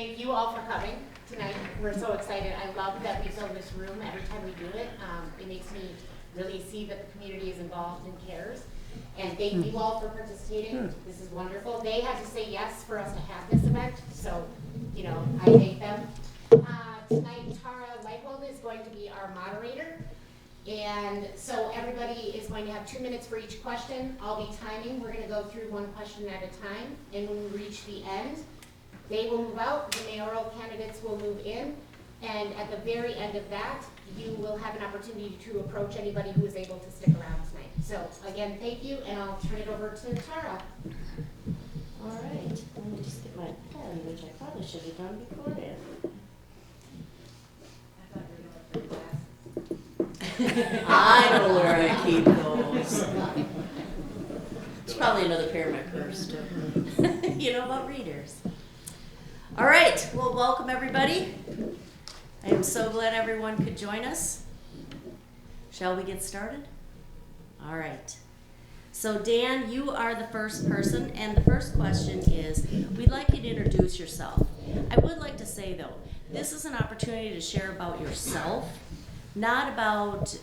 thank you all for coming tonight. We're so excited. I love that we fill this room every time we do it. It makes me really see that the community is involved and cares. And thank you all for participating. This is wonderful. They had to say yes for us to have this event, so, you know, I thank them. Tonight, Tara Lightwell is going to be our moderator. And so everybody is going to have 2 minutes for each question. I'll be timing. We're going to go through one question at a time. And when we reach the end, they will move out, the mayoral candidates will move in. And at the very end of that, you will have an opportunity to approach anybody who is able to stick around tonight. So again, thank you, and I'll turn it over to Tara. All right, let me just get my pen, which I probably should have done beforehand. I know where I keep those. It's probably another pair of my purse too. You know about readers. All right, well, welcome everybody. I am so glad everyone could join us. Shall we get started? All right. So Dan, you are the first person, and the first question is, we'd like you to introduce yourself. I would like to say though, this is an opportunity to share about yourself, not about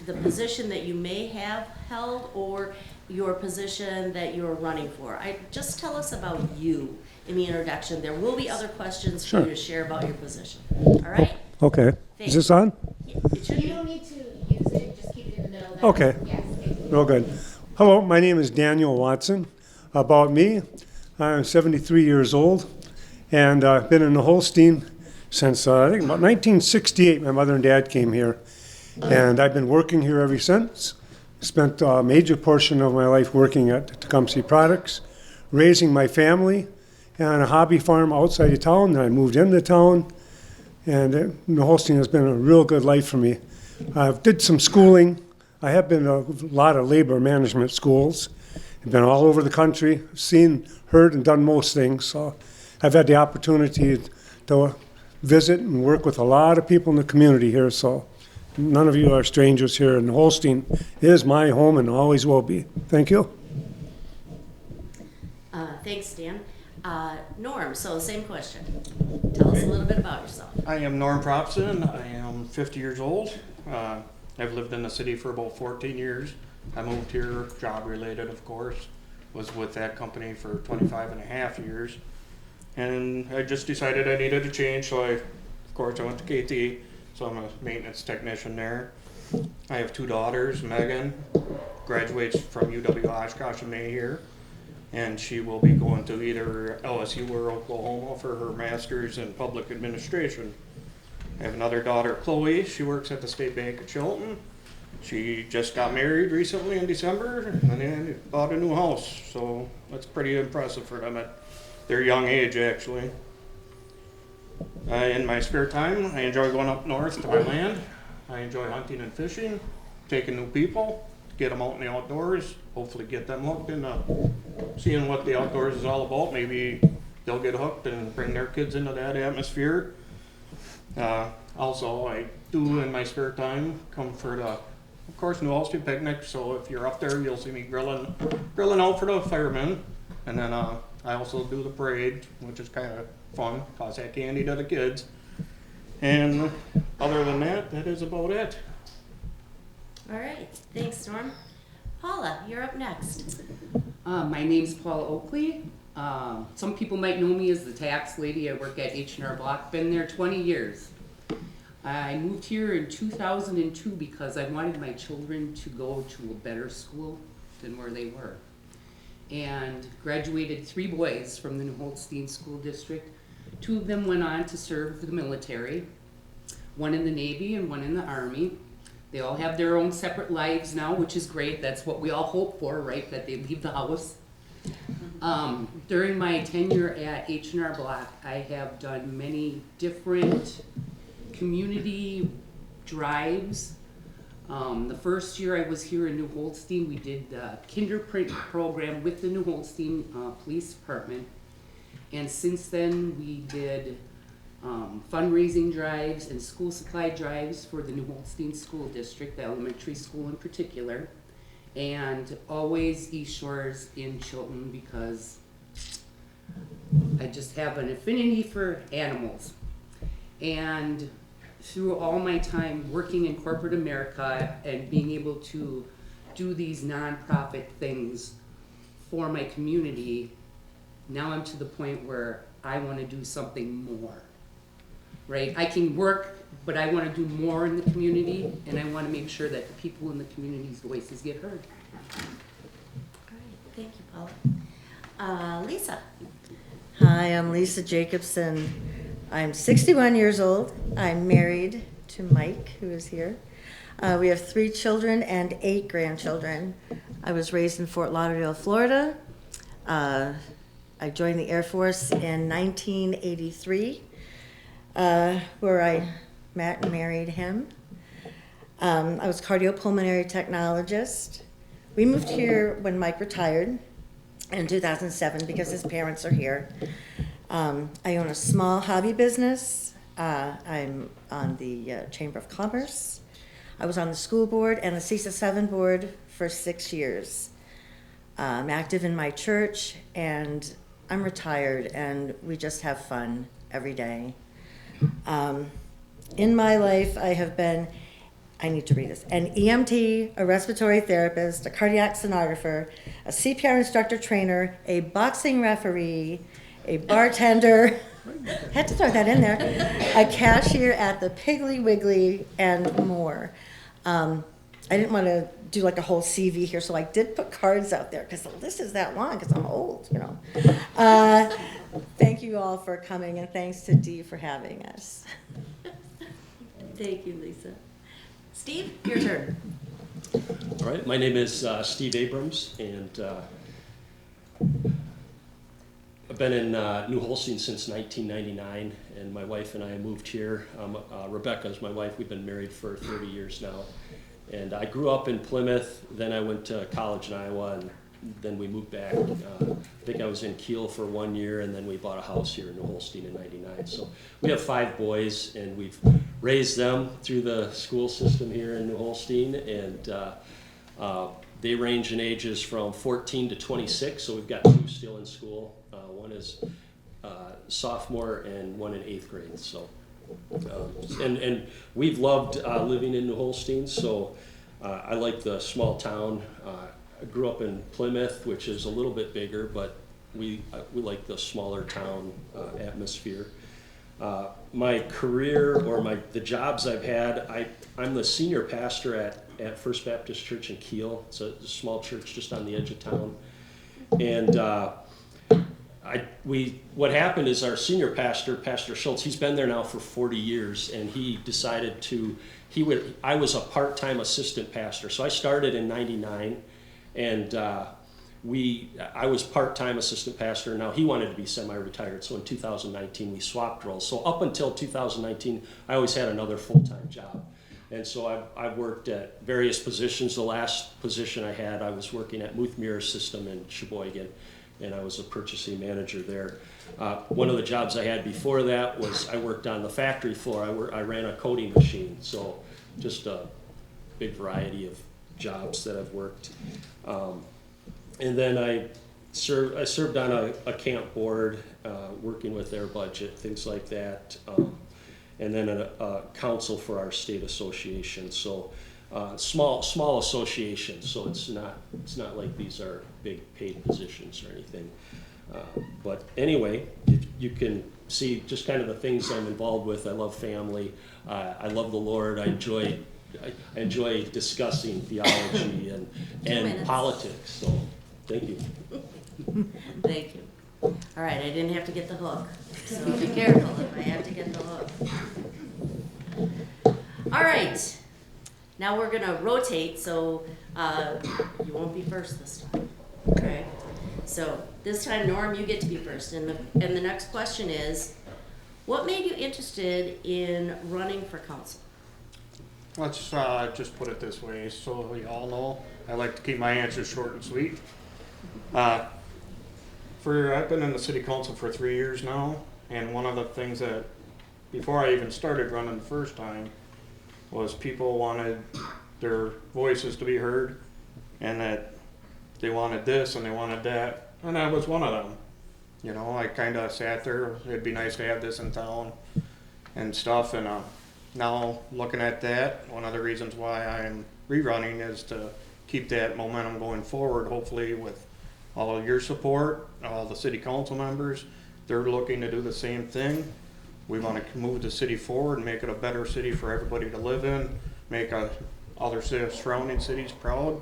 the position that you may have held or your position that you're running for. Just tell us about you in the introduction. There will be other questions for you to share about your position. All right? Okay. Is this on? It should You be. don't need to use it, just keep it in the middle. That's- Okay. Yes, thank you. Real good. Hello, my name is Daniel Watson. About me, I'm 73 years old, and I've been in the Holstein since I think about 1968. My mother and dad came here, and I've been working here ever since. Spent a major portion of my life working at Tecumseh Products, raising my family on a hobby farm outside of town. Then I moved into town, and the Holstein has been a real good life for me. I did some schooling. I have been to a lot of labor management schools. I've been all over the country, seen, heard, and done most things. So I've had the opportunity to visit and work with a lot of people in the community here. So none of you are strangers here, and Holstein is my home and always will be. Thank you. Thanks, Dan. Norm, so same question. Tell us a little bit about yourself. I am Norm Propson. I am 50 years old. I've lived in the city for about 14 years. I moved here, job related of course. Was with that company for 25 and a half years. And I just decided I needed a change, so of course I went to KT, so I'm a maintenance technician there. I have 2 daughters. Megan graduates from UW Oshkosh in May here, and she will be going to either LSU or Oklahoma for her master's in public administration. I have another daughter, Chloe. She works at the State Bank of Chilton. She just got married recently in December, and then bought a new house, so that's pretty impressive for them at their young age, actually. In my spare time, I enjoy going up north to my land. I enjoy hunting and fishing, taking new people, get them out in the outdoors, hopefully get them hooked into seeing what the outdoors is all about. Maybe they'll get hooked and bring their kids into that atmosphere. Also, I do in my spare time come for the, of course, New Ulster picnic. So if you're up there, you'll see me grilling out for the firemen. And then I also do the parade, which is kind of fun, toss that candy to the kids. And other than that, that is about it. All right, thanks, Norm. Paula, you're up next. My name's Paula Oakley. Some people might know me as the tax lady. I work at H&R Block, been there 20 years. I moved here in 2002 because I wanted my children to go to a better school than where they were. And graduated 3 boys from the New Holstein School District. 2 of them went on to serve the military, 1 in the Navy and 1 in the Army. They all have their own separate lives now, which is great. That's what we all hope for, right? That they leave the house. During my tenure at H&R Block, I have done many different community drives. The first year I was here in New Holstein, we did the Kinderprint program with the New Holstein Police Department. And since then, we did fundraising drives and school supply drives for the New Holstein School District, the elementary school in particular, and always East Shores in Chilton because I just have an affinity for animals. And through all my time working in corporate America and being able to do these nonprofit things for my community, now I'm to the point where I want to do something more, right? I can work, but I want to do more in the community, and I want to make sure that the people in the community's voices get heard. All right, thank you, Paula. Lisa. Hi, I'm Lisa Jacobson. I'm 61 years old. I'm married to Mike, who is here. We have 3 children and 8 grandchildren. I was raised in Fort Lauderdale, Florida. I joined the Air Force in 1983, where I met and married him. I was cardiopulmonary technologist. We moved here when Mike retired in 2007 because his parents are here. I own a small hobby business. I'm on the Chamber of Commerce. I was on the school board and the CISA 7 board for 6 years. I'm active in my church, and I'm retired, and we just have fun every day. In my life, I have been, I need to read this, an EMT, a respiratory therapist, a cardiac sonographer, a CPR instructor trainer, a boxing referee, a bartender, had to throw that in there, a cashier at the Piggly Wiggly, and more. I didn't want to do like a whole CV here, so I did put cards out there because the list is that long because I'm old, you know. Thank you all for coming, and thanks to Dee for having us. Thank you, Lisa. Steve, your turn. All right, my name is Steve Abrams, and I've been in New Holstein since 1999, and my wife and I moved here. Rebecca is my wife. We've been married for 30 years now. And I grew up in Plymouth, then I went to college in Iowa, and then we moved back. I think I was in Kiel for 1 year, and then we bought a house here in New Holstein in '99. So we have 5 boys, and we've raised them through the school system here in New Holstein, and they range in ages from 14 to 26, so we've got 2 still in school. One is sophomore and one in 8th grade. So, and we've loved living in New Holstein, so I like the small town. I grew up in Plymouth, which is a little bit bigger, but we like the smaller town atmosphere. My career, or the jobs I've had, I'm the senior pastor at First Baptist Church in Kiel. It's a small church just on the edge of town. And what happened is our senior pastor, Pastor Schultz, he's been there now for 40 years, and he decided I was a part-time assistant pastor. So I started in '99, and I was part-time assistant pastor. Now he wanted to be semi-retired, so in 2019 we swapped roles. So up until 2019, I always had another full-time job. And so I've worked at various positions. The last position I had, I was working at Muth Mirror System in Sheboygan, and I was a purchasing manager there. One of the jobs I had before that was I worked on the factory floor. I ran a coating machine, so just a big variety of jobs that I've worked. And then I served on a camp board, working with their budget, things like that. And then a council for our state association. So small association. So it's not like these are big paid positions or anything. But anyway, you can see just kind of the things I'm involved with. I love family. I love the Lord. I enjoy discussing theology and politics. So thank you. Thank you. All right, I didn't have to get the hook, so be careful if I have to get the hook. All right, now we're gonna rotate, so you won't be first this time. Okay. So this time, Norm, you get to be first, and the next question is, what made you interested in running for council? Let's just put it this way, so you all know, I like to keep my answers short and sweet. I've been in the city council for 3 years now, and one of the things that, before I even started running the first time, was people wanted their voices to be heard, and that they wanted this and they wanted that, and I was one of them. You know, I kinda sat there, it'd be nice to have this in town and stuff, and, now looking at that, one of the reasons why I'm rerunning is to keep that momentum going forward, hopefully with all of your support, all the city council members, they're looking to do the same thing. We wanna move the city forward and make it a better city for everybody to live in, make other surrounding cities proud.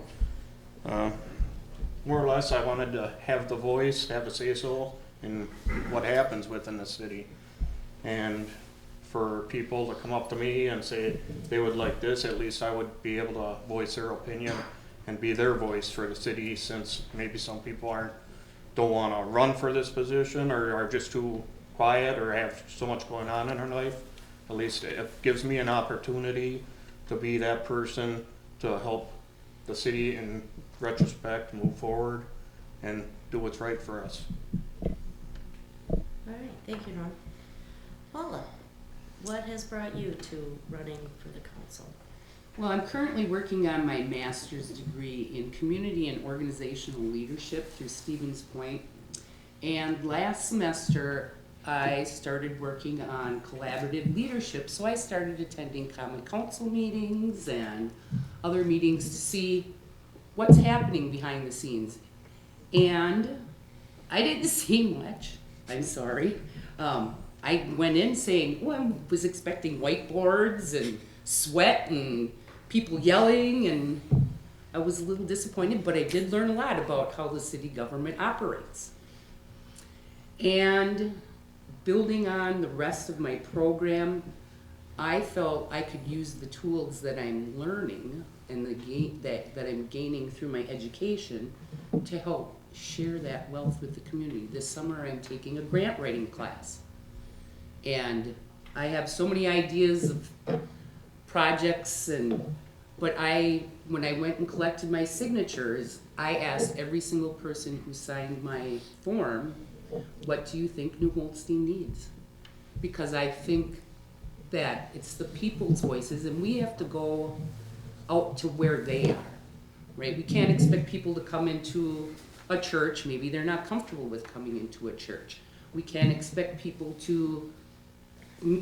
More or less, I wanted to have the voice, have a say-so in what happens within the city. And for people to come up to me and say they would like this, at least I would be able to voice their opinion and be their voice for the city, since maybe some people don't wanna run for this position or are just too quiet or have so much going on in their life. At least it gives me an opportunity to be that person to help the city in retrospect move forward and do what's right for us. All right, thank you, Norm. Paula, what has brought you to running for the council? Well, I'm currently working on my master's degree in community and organizational leadership through Stevens Point. And last semester, I started working on collaborative leadership, so I started attending common council meetings and other meetings to see what's happening behind the scenes. And I didn't see much, I'm sorry. I went in saying, well, I was expecting whiteboards and sweat and people yelling, and I was a little disappointed, but I did learn a lot about how the city government operates. And building on the rest of my program, I felt I could use the tools that I'm learning and that I'm gaining through my education to help share that wealth with the community. This summer I'm taking a grant writing class. And I have so many ideas of projects, but when I went and collected my signatures, I asked every single person who signed my form, what do you think New Holstein needs? Because I think that it's the people's voices, and we have to go out to where they are, right? We can't expect people to come into a church. Maybe they're not comfortable with coming into a church. We can't expect people to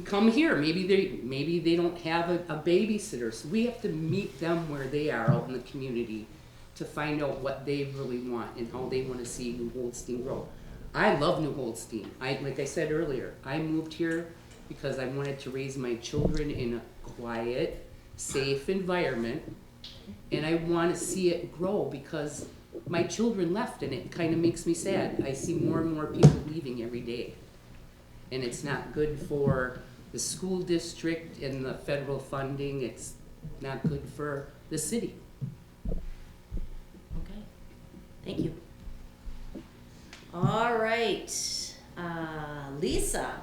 come here. Maybe they don't have a babysitter. So we have to meet them where they are out in the community to find out what they really want and how they want to see New Holstein grow. I love New Holstein. Like I said earlier, I moved here because I wanted to raise my children in a quiet, safe environment, and I want to see it grow because my children left, and it kind of makes me sad. I see more and more people leaving every day, and it's not good for the school district and the federal funding. It's not good for the city. Okay, thank you. All right, Lisa,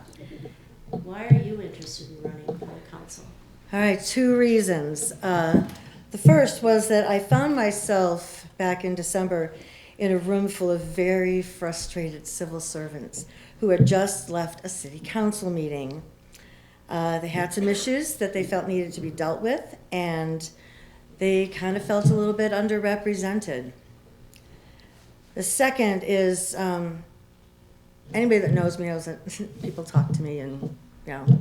why are you interested in running for the council? All right, 2 reasons. The first was that I found myself back in December in a room full of very frustrated civil servants who had just left a city council meeting. They had some issues that they felt needed to be dealt with, and they kind of felt a little bit underrepresented. The second is, anybody that knows me knows that people talk to me, and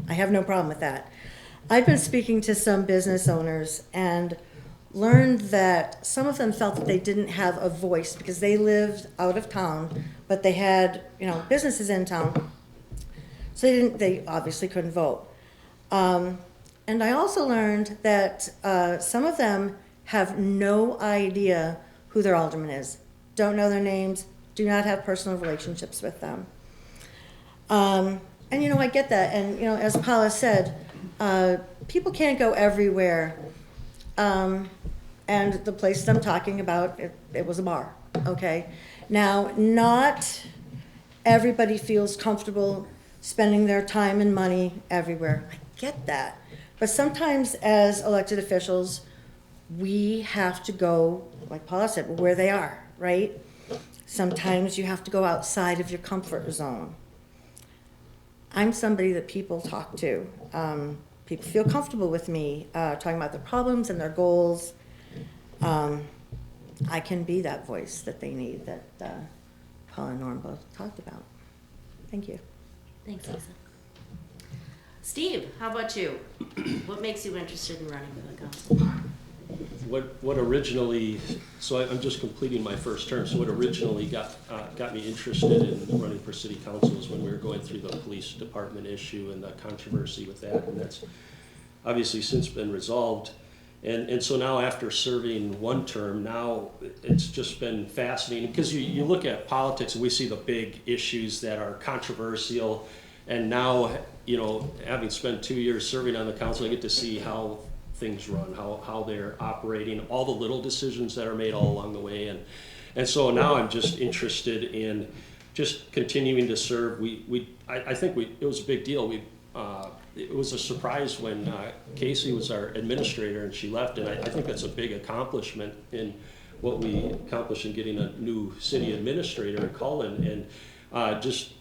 I have no problem with that. I've been speaking to some business owners and learned that some of them felt that they didn't have a voice because they lived out of town, but they had businesses in town, so they obviously couldn't vote. And I also learned that some of them have no idea who their alderman is, don't know their names, do not have personal relationships with them. And I get that, and as Paula said, people can't go everywhere. And the place I'm talking about, it was a bar, okay? Now, not everybody feels comfortable spending their time and money everywhere. I get that. But sometimes as elected officials, we have to go, like Paula said, where they are, right? Sometimes you have to go outside of your comfort zone. I'm somebody that people talk to. People feel comfortable with me talking about their problems and their goals. I can be that voice that they need, that Paul and Norm both talked about. Thank you. Thanks, Lisa. Steve, how about you? What makes you interested in running for the council? What originally, so I'm just completing my first term, so what originally got me interested in running for city council is when we were going through the police department issue and the controversy with that, and that's obviously since been resolved. And so now after serving one term, now it's just been fascinating because you look at politics and we see the big issues that are controversial, and now, you know, having spent 2 years serving on the council, I get to see how things run, how they're operating, all the little decisions that are made all along the way, and so now I'm just interested in just continuing to serve. I think it was a big deal. It was a surprise when Casey was our administrator and she left, and I think that's a big accomplishment in what we accomplished in getting a new city administrator in Cullen, and just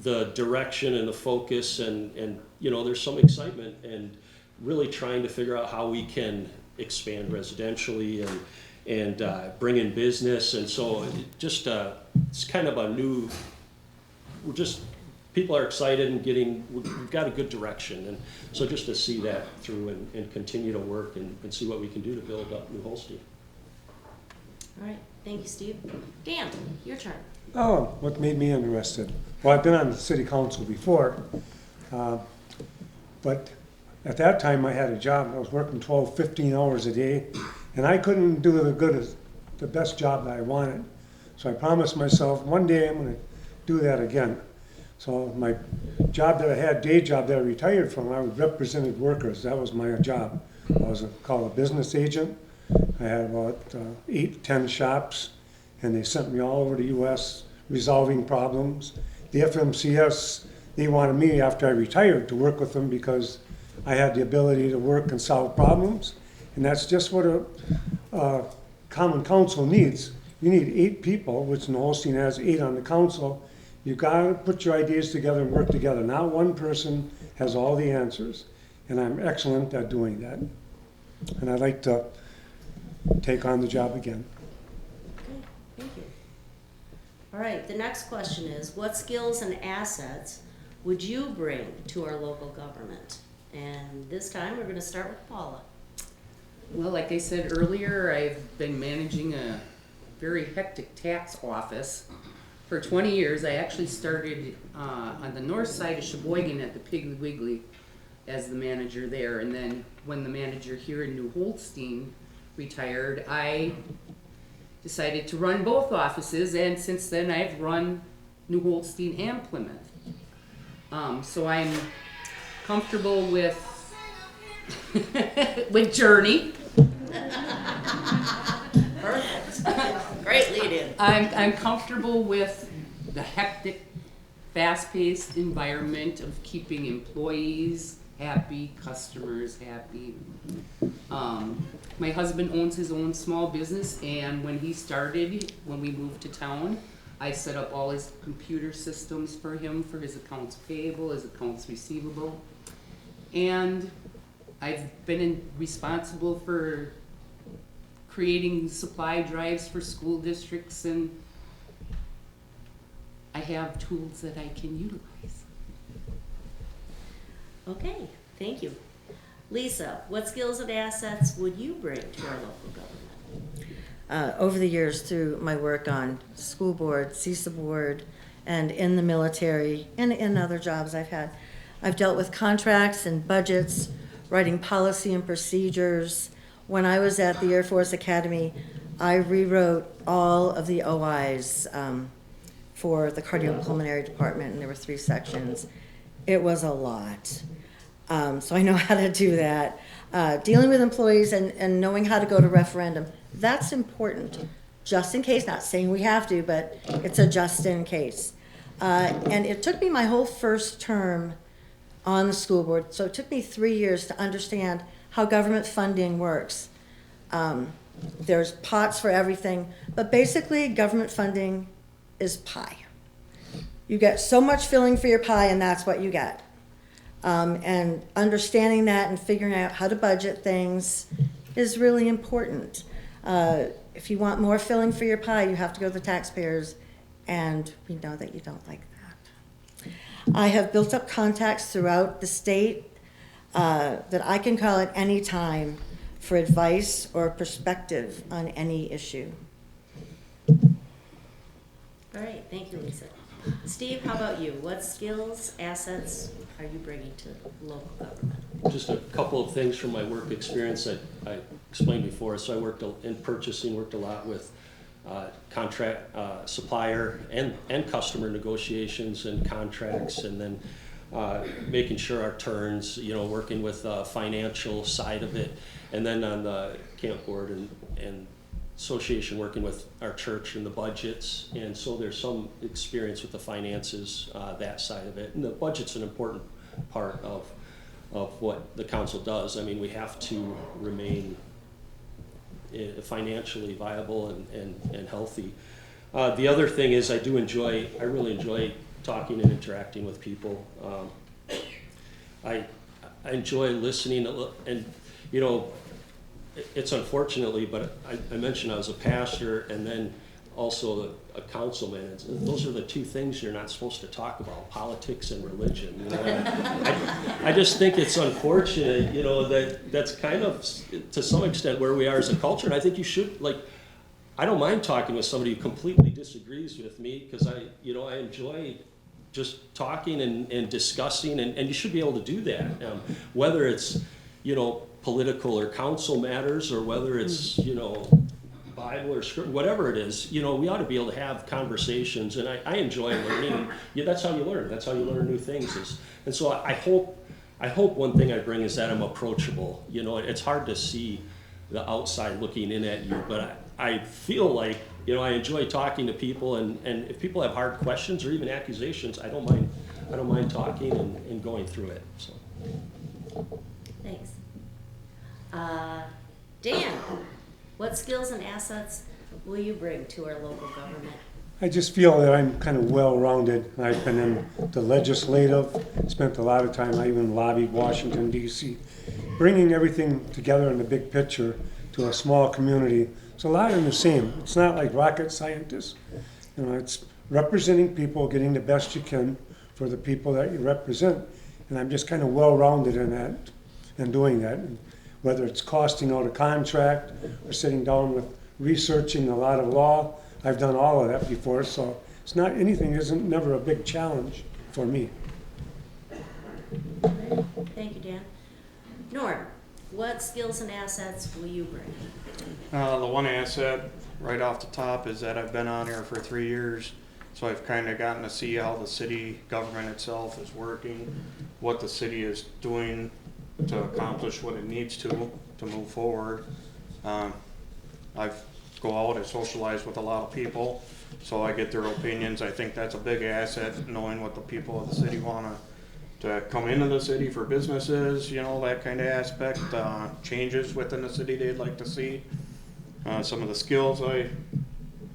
the direction and the focus, and you know, there's some excitement and really trying to figure out how we can expand residentially and bring in business, and so just it's kind of a new, people are excited and we've got a good direction, and so just to see that through and continue to work and see what we can do to build up New Holstein. All right, thank you, Steve. Dan, your turn. Oh, what made me interested? Well, I've been on the city council before, but at that time I had a job. I was working 12, 15 hours a day, and I couldn't do the best job that I wanted. So I promised myself one day I'm going to do that again. So my job that I had, day job that I retired from, I represented workers. That was my job. I was called a business agent. I had about 8, 10 shops, and they sent me all over the U.S. resolving problems. The FMCS, they wanted me after I retired to work with them because I had the ability to work and solve problems, and that's just what a common council needs. You need 8 people, which New Holstein has 8 on the council. You gotta put your ideas together and work together. Not one person has all the answers, and I'm excellent at doing that. And I'd like to take on the job again. Okay, thank you. All right, the next question is, what skills and assets would you bring to our local government? And this time, we're gonna start with Paula. Well, like I said earlier, I've been managing a very hectic tax office for 20 years. I actually started on the north side of Sheboygan at the Piggly Wiggly as the manager there, and then when the manager here in New Holstein retired, I decided to run both offices, and since then I've run New Holstein and Plymouth. So I'm comfortable with with Journey. Perfect. Great lead-in. I'm comfortable with the hectic, fast-paced environment of keeping employees happy, customers happy. My husband owns his own small business, and when he started, when we moved to town, I set up all his computer systems for him for his accounts payable, his accounts receivable. And I've been responsible for creating supply drives for school districts, and I have tools that I can utilize. Okay, thank you. Lisa, what skills and assets would you bring to our local government? Over the years, through my work on school board, CISA board, and in the military, and in other jobs I've had, I've dealt with contracts and budgets, writing policy and procedures. When I was at the Air Force Academy, I rewrote all of the OIs for the cardiopulmonary department, and there were 3 sections. It was a lot. So I know how to do that. Dealing with employees and knowing how to go to referendum, that's important. Just in case, not saying we have to, but it's a just in case. And it took me my whole first term on the school board, so it took me 3 years to understand how government funding works. There's pots for everything, but basically government funding is pie. You get so much filling for your pie, and that's what you get. And understanding that and figuring out how to budget things is really important. If you want more filling for your pie, you have to go to the taxpayers, and we know that you don't like that. I have built up contacts throughout the state that I can call at any time for advice or perspective on any issue. All right, thank you, Lisa. Steve, how about you? What skills, assets are you bringing to local government? Just a couple of things from my work experience that I explained before. So I worked in purchasing, worked a lot with contract supplier and customer negotiations and contracts, and then making sure our turns, working with the financial side of it, and then on the camp board and association, working with our church and the budgets. And so there's some experience with the finances, that side of it. And the budget's an important part of what the council does. I mean, we have to remain financially viable and healthy. The other thing is I really enjoy talking and interacting with people. I enjoy listening and, it's unfortunately, but I mentioned I was a pastor and then also a councilman. Those are the two things you're not supposed to talk about, politics and religion. I just think it's unfortunate, that's kind of, to some extent, where we are as a culture. And I think you should, I don't mind talking with somebody who completely disagrees with me, because I enjoy just talking and discussing, and you should be able to do that. Whether it's, political or council matters, or whether it's, Bible or script, whatever it is, we ought to be able to have conversations, and I enjoy learning. That's how you learn. That's how you learn new things. And so I hope one thing I bring is that I'm approachable. It's hard to see the outside looking in at you, but I feel like, I enjoy talking to people, and if people have hard questions or even accusations, I don't mind talking and going through it. So. Thanks. Dan, what skills and assets will you bring to our local government? I just feel that I'm kind of well-rounded. I've been in the legislative, spent a lot of time, I even lobbied Washington, D.C. Bringing everything together in the big picture to a small community, it's a lot in the same. It's not like rocket scientists. It's representing people, getting the best you can for the people that you represent. And I'm just kind of well-rounded in that and doing that. And whether it's costing out a contract or sitting down with researching a lot of law, I've done all of that before, so it's not anything, isn't never a big challenge for me. Thank you, Dan. Norm, what skills and assets will you bring? The one asset right off the top is that I've been on here for 3 years, so I've kind of gotten to see how the city government itself is working, what the city is doing to accomplish what it needs to move forward. I've go out and socialize with a lot of people, so I get their opinions. I think that's a big asset, knowing what the people of the city want to come into the city for businesses, that kind of aspect, changes within the city they'd like to see. Some of the skills I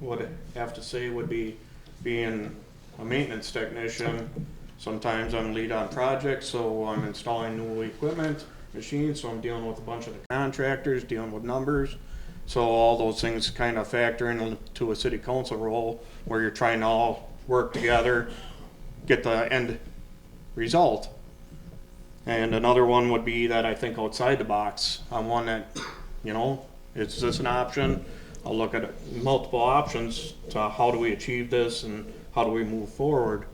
would have to say would be being a maintenance technician. Sometimes I'm lead on projects, so I'm installing new equipment, machines, so I'm dealing with a bunch of the contractors, dealing with numbers. So all those things kind of factor into a city council role where you're trying to all work together, get the end result. And another one would be that I think outside the box. I'm one that, is this an option? I'll look at multiple options to how do we achieve this and how do we move forward.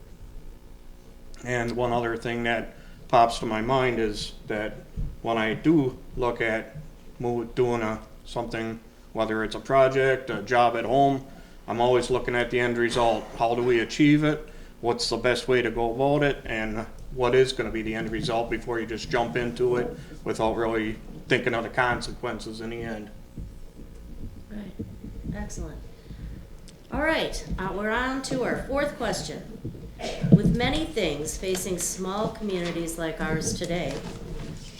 And one other thing that pops to my mind is that when I do look at doing something, whether it's a project, a job at home, I'm always looking at the end result. How do we achieve it? What's the best way to go about it? And what is going to be the end result before you just jump into it without really thinking of the consequences in the end. Right, excellent. All right, we're on to our fourth question. With many things facing small communities like ours today,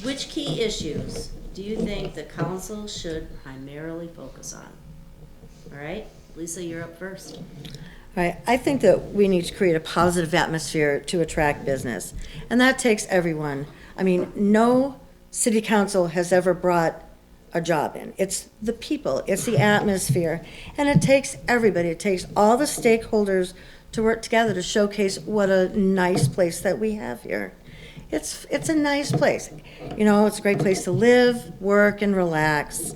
which key issues do you think the council should primarily focus on? All right, Lisa, you're up first. All right, I think that we need to create a positive atmosphere to attract business, and that takes everyone. I mean, no city council has ever brought a job in. It's the people, it's the atmosphere, and it takes everybody. It takes all the stakeholders to work together to showcase what a nice place that we have here. It's a nice place. You know, it's a great place to live, work, and relax.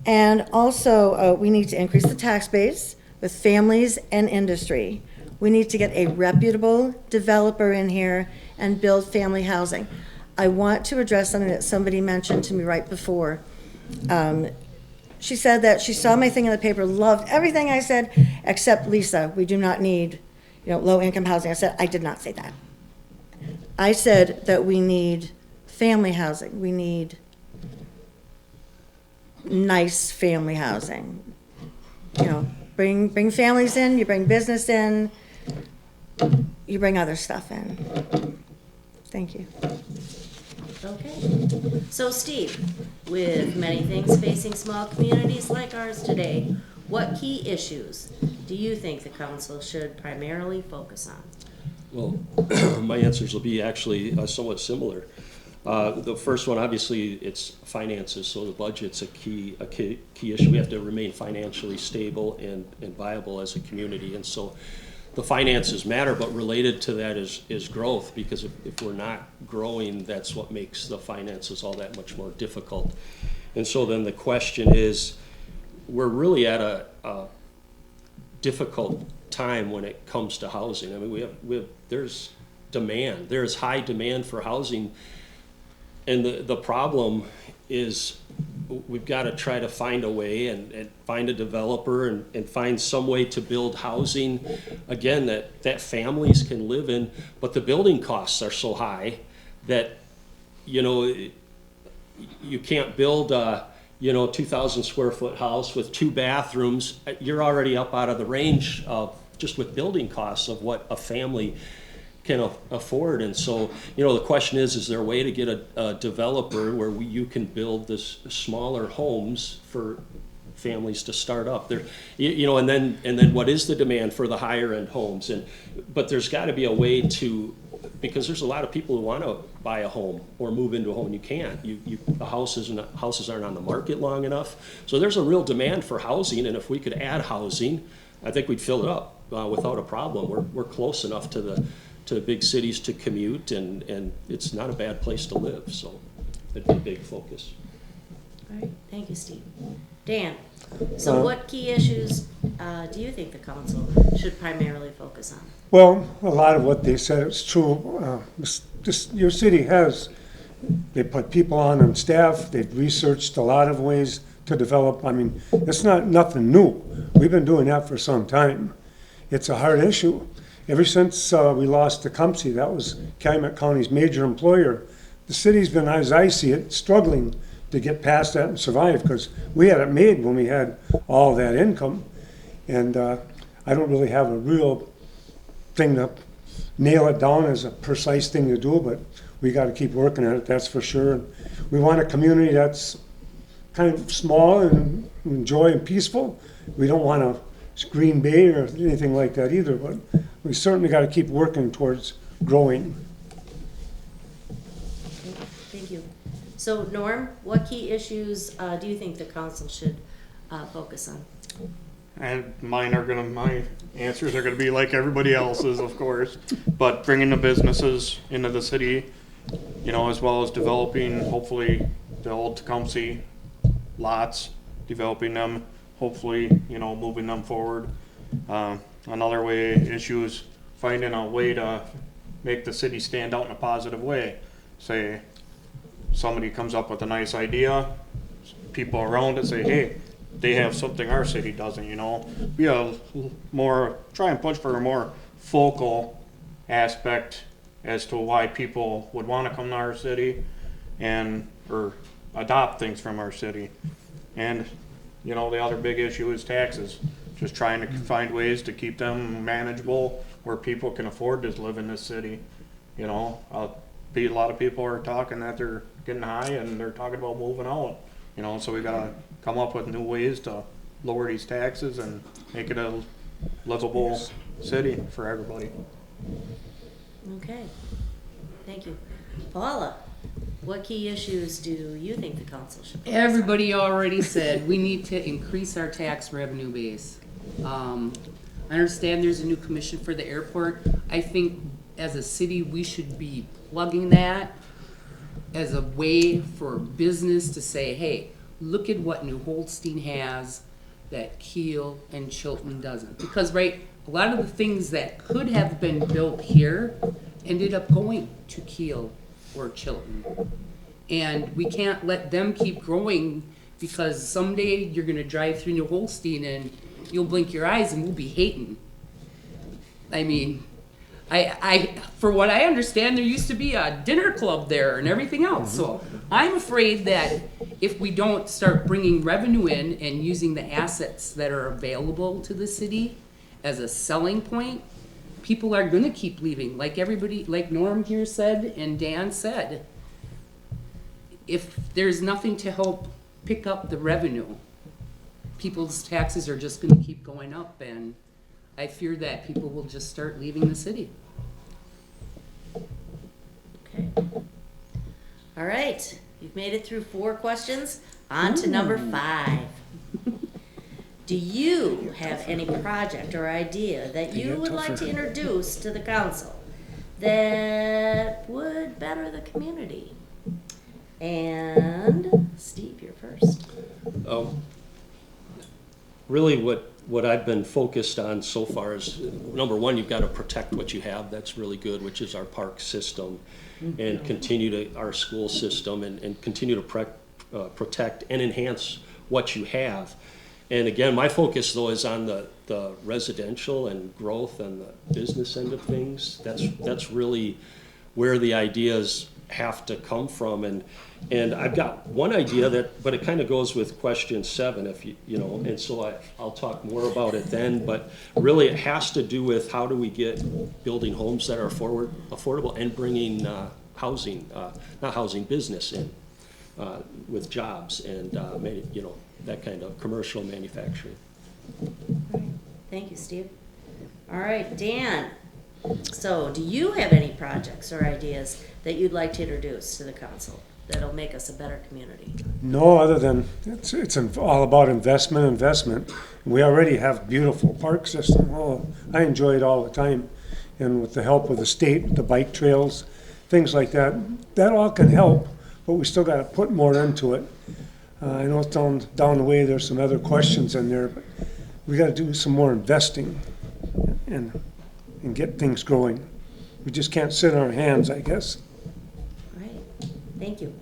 And also, we need to increase the tax base with families and industry. We need to get a reputable developer in here and build family housing. I want to address something that somebody mentioned to me right before. She said that she saw my thing in the paper, loved everything I said, except Lisa, we do not need, low-income housing. I said, I did not say that. I said that we need family housing. We need nice family housing. Bring families in, you bring business in, you bring other stuff in. Thank you. Okay. So Steve, with many things facing small communities like ours today, what key issues do you think the council should primarily focus on? Well, my answers will be actually somewhat similar. The first one, obviously, it's finances, so the budget's a key issue. We have to remain financially stable and viable as a community, and so the finances matter, but related to that is growth, because if we're not growing, that's what makes the finances all that much more difficult. And so then the question is, we're really at a difficult time when it comes to housing. I mean, there's demand. There's high demand for housing, and the problem is we've got to try to find a way and find a developer and find some way to build housing, again, that families can live in, but the building costs are so high that, you can't build a 2,000 square foot house with 2 bathrooms. You're already up out of the range of, just with building costs, of what a family can afford. And so, the question is there a way to get a developer where you can build this smaller homes for families to start up there, and then what is the demand for the higher end homes? But there's got to be a way to, because there's a lot of people who want to buy a home or move into a home, and you can't. The houses aren't on the market long enough. So there's a real demand for housing, and if we could add housing, I think we'd fill it up without a problem. We're close enough to big cities to commute, and it's not a bad place to live, so that'd be a big focus. All right, thank you, Steve. Dan, so what key issues do you think the council should primarily focus on? Well, a lot of what they said is true. Your city they put people on staff, they've researched a lot of ways to develop. I mean, it's nothing new. We've been doing that for some time. It's a hard issue. Ever since we lost Tecumseh, that was Calumet County's major employer, the city's been, as I see it, struggling to get past that and survive, because we had it made when we had all that income. And I don't really have a real thing to nail it down as a precise thing to do, but we got to keep working at it, that's for sure. And we want a community that's kind of small and enjoy and peaceful. We don't want a Green Bay or anything like that either, but we certainly got to keep working towards growing. Okay, thank you. So Norm, what key issues do you think the council should focus on? And my answers are gonna be like everybody else's, of course, but bringing the businesses into the city, as well as developing, hopefully, the old Tecumseh lots, developing them, hopefully, moving them forward. Another issue is finding a way to make the city stand out in a positive way. Say, somebody comes up with a nice idea, people around it say, hey, they have something our city doesn't, Be try and push for a more focal aspect as to why people would want to come to our city or adopt things from our city. And, the other big issue is taxes. Just trying to find ways to keep them manageable where people can afford to live in this city. A lot of people are talking that they're getting high and they're talking about moving out. So we gotta come up with new ways to lower these taxes and make it a livable city for everybody. Okay, thank you. Paula, what key issues do you think the council should focus on? Everybody already said we need to increase our tax revenue base. I understand there's a new commission for the airport. I think as a city, we should be plugging that as a way for business to say, hey, look at what New Holstein has that Kiel and Chilton doesn't. Because, right, a lot of the things that could have been built here ended up going to Kiel or Chilton. And we can't let them keep growing, because someday you're gonna drive through New Holstein and you'll blink your eyes and we'll be hating. I mean, for what I understand, there used to be a dinner club there and everything else. So I'm afraid that if we don't start bringing revenue in and using the assets that are available to the city as a selling point, people are gonna keep leaving. Like everybody, like Norm here said and Dan said, if there's nothing to help pick up the revenue, people's taxes are just gonna keep going up, and I fear that people will just start leaving the city. Okay. All right, you've made it through 4 questions. On to number 5. Do you have any project or idea that you would like to introduce to the council that would better the community? And Steve, you're first. Really what I've been focused on so far is, number one, you've got to protect what you have. That's really good, which is our park system, and continue to our school system, and continue to protect and enhance what you have. And again, my focus though is on the residential and growth and the business end of things. That's really where the ideas have to come from. And I've got one idea but it kind of goes with question 7, if you know, and so I'll talk more about it then, but really it has to do with how do we get building homes that are affordable and bringing business in with jobs and that kind of commercial manufacturing. Thank you, Steve. All right, Dan. So, do you have any projects or ideas that you'd like to introduce to the council that'll make us a better community? No, other than it's all about investment. We already have beautiful park system. Oh, I enjoy it all the time. And with the help of the state, the bike trails, things like that, that all can help, but we still got to put more into it. I know down the way there's some other questions in there, but we got to do some more investing and get things growing. We just can't sit on our hands, I guess. All right, thank you.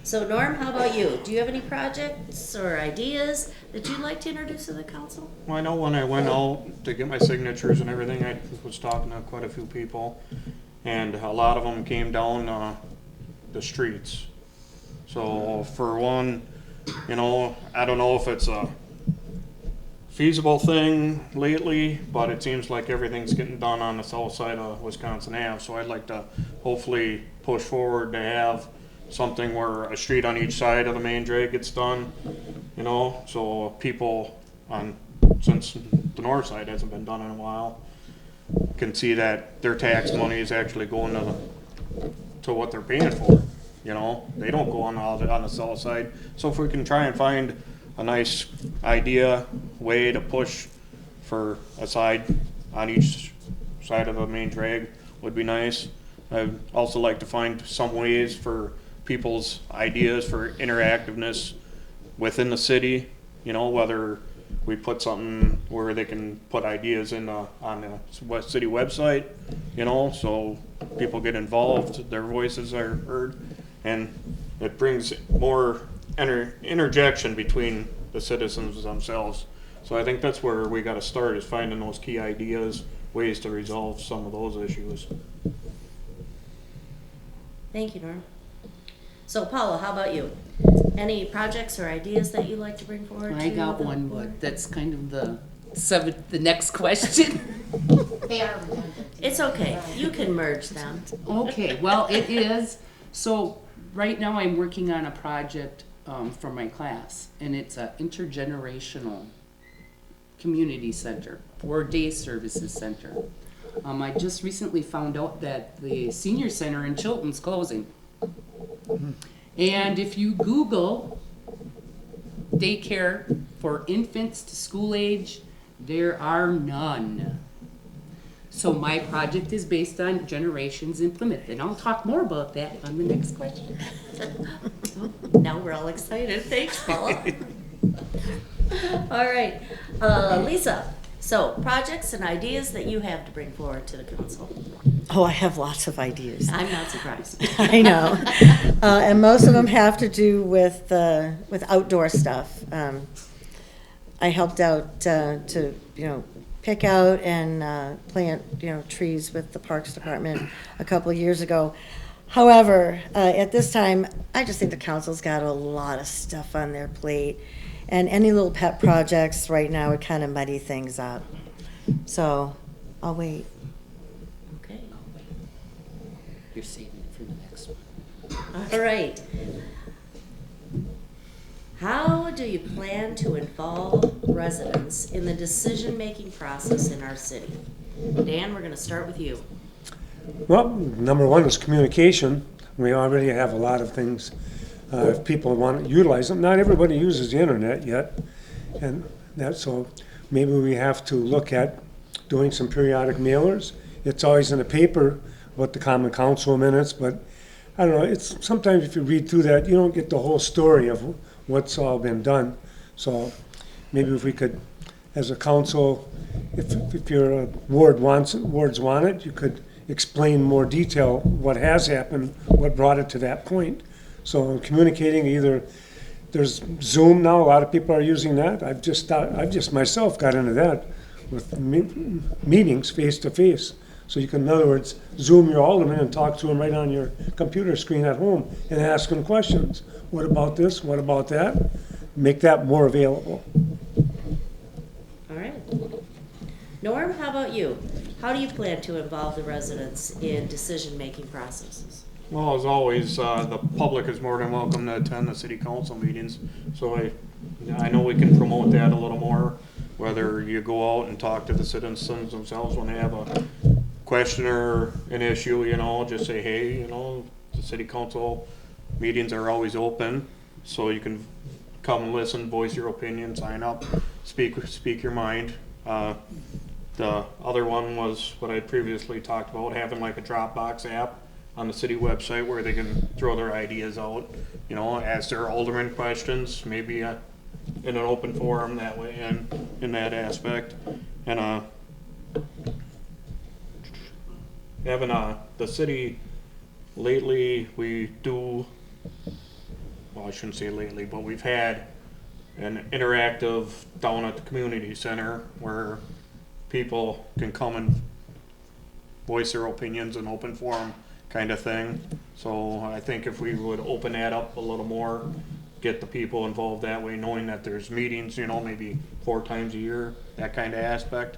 So Norm, how about you? Do you have any projects or ideas that you'd like to introduce to the council? Well, I know when I went out to get my signatures and everything, I was talking to quite a few people, and a lot of them came down the streets. So for one, I don't know if it's a feasible thing lately, but it seems like everything's getting done on the south side of Wisconsin Ave. So I'd like to hopefully push forward to have something where a street on each side of the main drag gets done, so people since the north side hasn't been done in a while, can see that their tax money is actually going to what they're paying for. They don't go on the south side. So if we can try and find a nice way to push for a side on each side of the main drag would be nice. I'd also like to find some ways for people's ideas for interactiveness within the city, whether we put something where they can put ideas on the city website, so people get involved, their voices are heard, and it brings more interjection between the citizens themselves. So I think that's where we got to start, is finding those key ideas, ways to resolve some of those issues. Thank you, Norm. So Paula, how about you? Any projects or ideas that you'd like to bring forward? I got one, but that's kind of the next question. They are redundant. It's okay. You can merge them. Okay, well, it is. So right now I'm working on a project for my class, and it's an intergenerational community center or day services center. I just recently found out that the senior center in Chilton's closing. And if you Google daycare for infants to school age, There are none. So my project is based on generations in Plymouth, and I'll talk more about that on the next question. Now we're all excited. Thanks, Paula. All right, Lisa. So, projects and ideas that you have to bring forward to the council. Oh, I have lots of ideas. I'm not surprised. I know. And most of them have to do with outdoor stuff. I helped out to, pick out and plant, trees with the Parks Department a couple of years ago. However, at this time, I just think the council's got a lot of stuff on their plate. And any little pet projects right now would kind of muddy things up. So I'll wait. Okay. You're saving it for the next one. All right. How do you plan to involve residents in the decision-making process in our city? Dan, we're going to start with you. Well, number one is communication. We already have a lot of things. If people want to utilize them, not everybody uses the internet yet, and so maybe we have to look at doing some periodic mailers. It's always in the paper what the common council minutes, but I don't know. It's sometimes if you read through that, you don't get the whole story of what's all been done. So maybe if we could, as a council, if your wards want it, you could explain more detail what has happened, what brought it to that point. So communicating either, there's Zoom now, a lot of people are using that. I've just myself got into that with meetings face to face. So you can, in other words, Zoom your alderman and talk to them right on your computer screen at home and ask them questions. What about this? What about that? Make that more available. All right. Norm, how about you? How do you plan to involve the residents in decision-making processes? Well, as always, the public is more than welcome to attend the city council meetings, so I know we can promote that a little more, whether you go out and talk to the citizens themselves when they have a question or an issue, just say, hey, the city council meetings are always open, so you can come and listen, voice your opinion, sign up, speak your mind. The other one was what I previously talked about, having like a Dropbox app on the city website where they can throw their ideas out, ask their alderman questions, maybe in an open forum that way, and in that aspect. And having the city lately, we do, well, I shouldn't say lately, but we've had an interactive down at the community center where people can come and voice their opinions in open forum kind of thing. So I think if we would open that up a little more, get the people involved that way, knowing that there's meetings, maybe 4 times a year, that kind of aspect,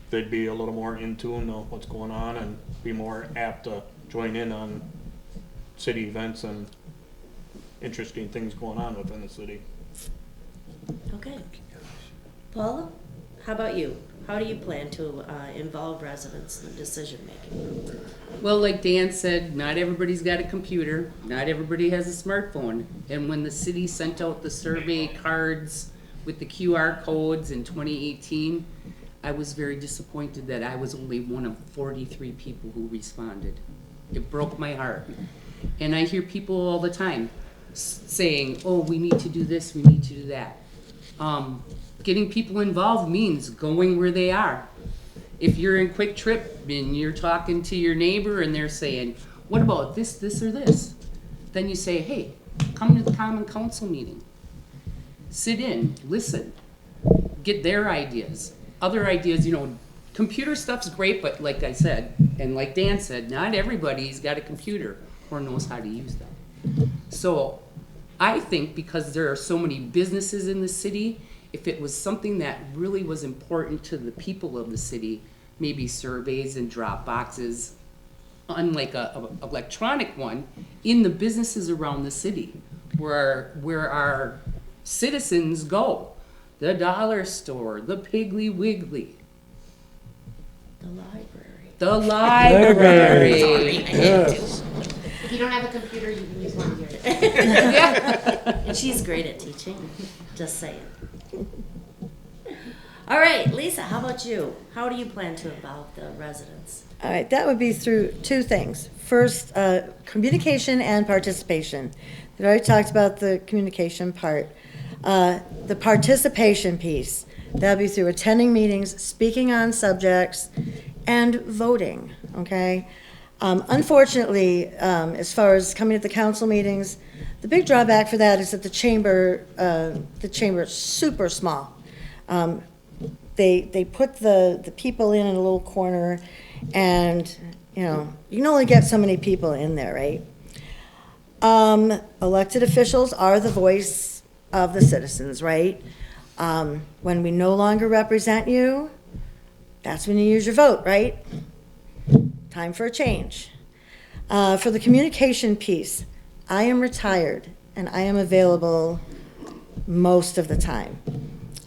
they'd be a little more in tune to what's going on and be more apt to join in on city events and interesting things going on within the city. Okay. Paula, how about you? How do you plan to involve residents in decision-making? Well, like Dan said, not everybody's got a computer, not everybody has a smartphone. And when the city sent out the survey cards with the QR codes in 2018, I was very disappointed that I was only one of 43 people who responded. It broke my heart. And I hear people all the time saying, oh, we need to do this, we need to do that. Getting people involved means going where they are. If you're in Quick Trip and you're talking to your neighbor and they're saying, what about this, this, or this? Then you say, hey, come to the common council meeting. Sit in, listen, get their ideas. Other ideas, computer stuff's great, but like I said, and like Dan said, not everybody's got a computer or knows how to use them. So I think because there are so many businesses in the city, if it was something that really was important to the people of the city, maybe surveys and drop boxes, unlike a electronic one, in the businesses around the city, where our citizens go, the dollar store, the Piggly Wiggly, The library. the library. Yes. If you don't have a computer, you can use one here. And she's great at teaching, just saying. All right, Lisa, how about you? How do you plan to involve the residents? All right, that would be through two things. First, communication and participation. We already talked about the communication part. The participation piece, that would be through attending meetings, speaking on subjects, and voting, okay? Unfortunately, as far as coming to the council meetings, the big drawback for that is that the chamber is super small. They put the people in a little corner, and, you know, you can only get so many people in there, right? Elected officials are the voice of the citizens, right? When we no longer represent you, that's when you use your vote, right? Time for a change. For the communication piece, I am retired and I am available most of the time.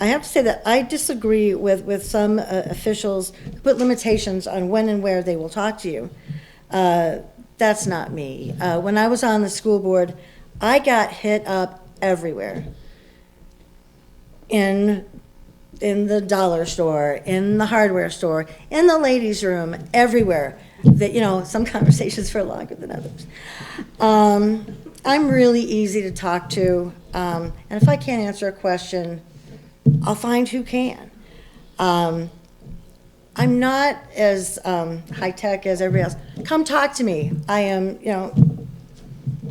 I have to say that I disagree with some officials who put limitations on when and where they will talk to you. That's not me. When I was on the school board, I got hit up everywhere. In the dollar store, in the hardware store, in the ladies' room, everywhere. That, you know, some conversations for longer than others. I'm really easy to talk to, and if I can't answer a question, I'll find who can. I'm not as high-tech as everybody else. Come talk to me. I am, you know,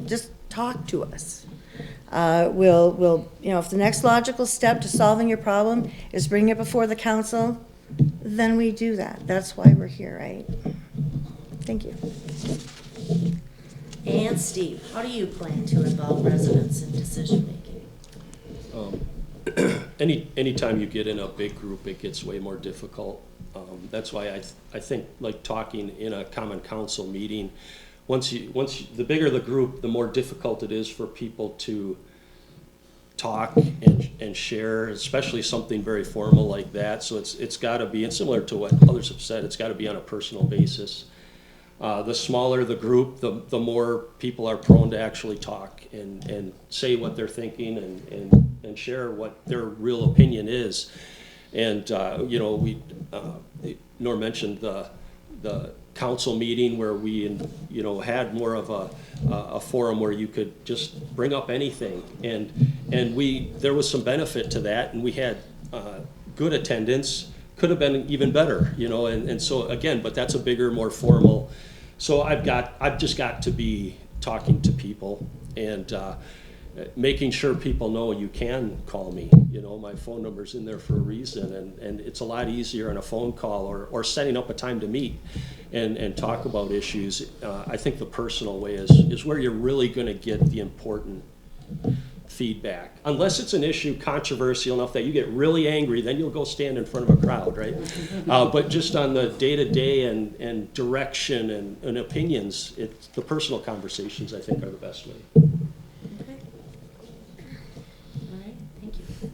just talk to us. We'll, you know, if the next logical step to solving your problem is bringing it before the council, then we do that. That's why we're here, right? Thank you. And Steve, how do you plan to involve residents in decision-making? Anytime you get in a big group, it gets way more difficult. That's why I think like talking in a common council meeting, the bigger the group, the more difficult it is for people to talk and share, especially something very formal like that. So it's got to be, and similar to what others have said, it's got to be on a personal basis. The smaller the group, the more people are prone to actually talk and say what they're thinking and share what their real opinion is. And you know, Norm mentioned the council meeting where we, you know, had more of a forum where you could just bring up anything, and there was some benefit to that, and we had good attendance. Could have been even better, you know, and so again, but that's a bigger, more formal. So I've just got to be talking to people and making sure people know you can call me. You know, my phone number's in there for a reason, and it's a lot easier on a phone call or setting up a time to meet and talk about issues. I think the personal way is where you're really going to get the important feedback. Unless it's an issue controversial enough that you get really angry, then you'll go stand in front of a crowd, right? But just on the day-to-day and direction and opinions, the personal conversations, I think, are the best way. Okay. All right, thank you.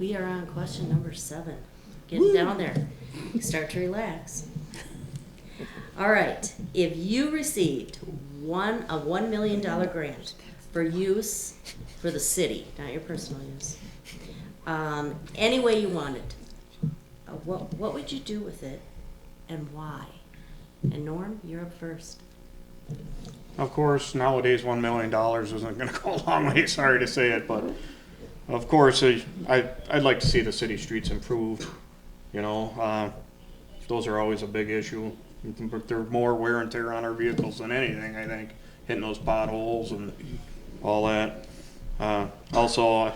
We are on question number 7. Getting down there. Start to relax. All right, if you received a $1 million grant for use for the city, not your personal use, any way you wanted, what would you do with it and why? And Norm, you're up first. Of course, nowadays $1 million isn't going to go a long way, sorry to say it, but of course, I'd like to see the city streets improved, you know. Those are always a big issue. They're more wear and tear on our vehicles than anything, I think, hitting those potholes and all that. Also,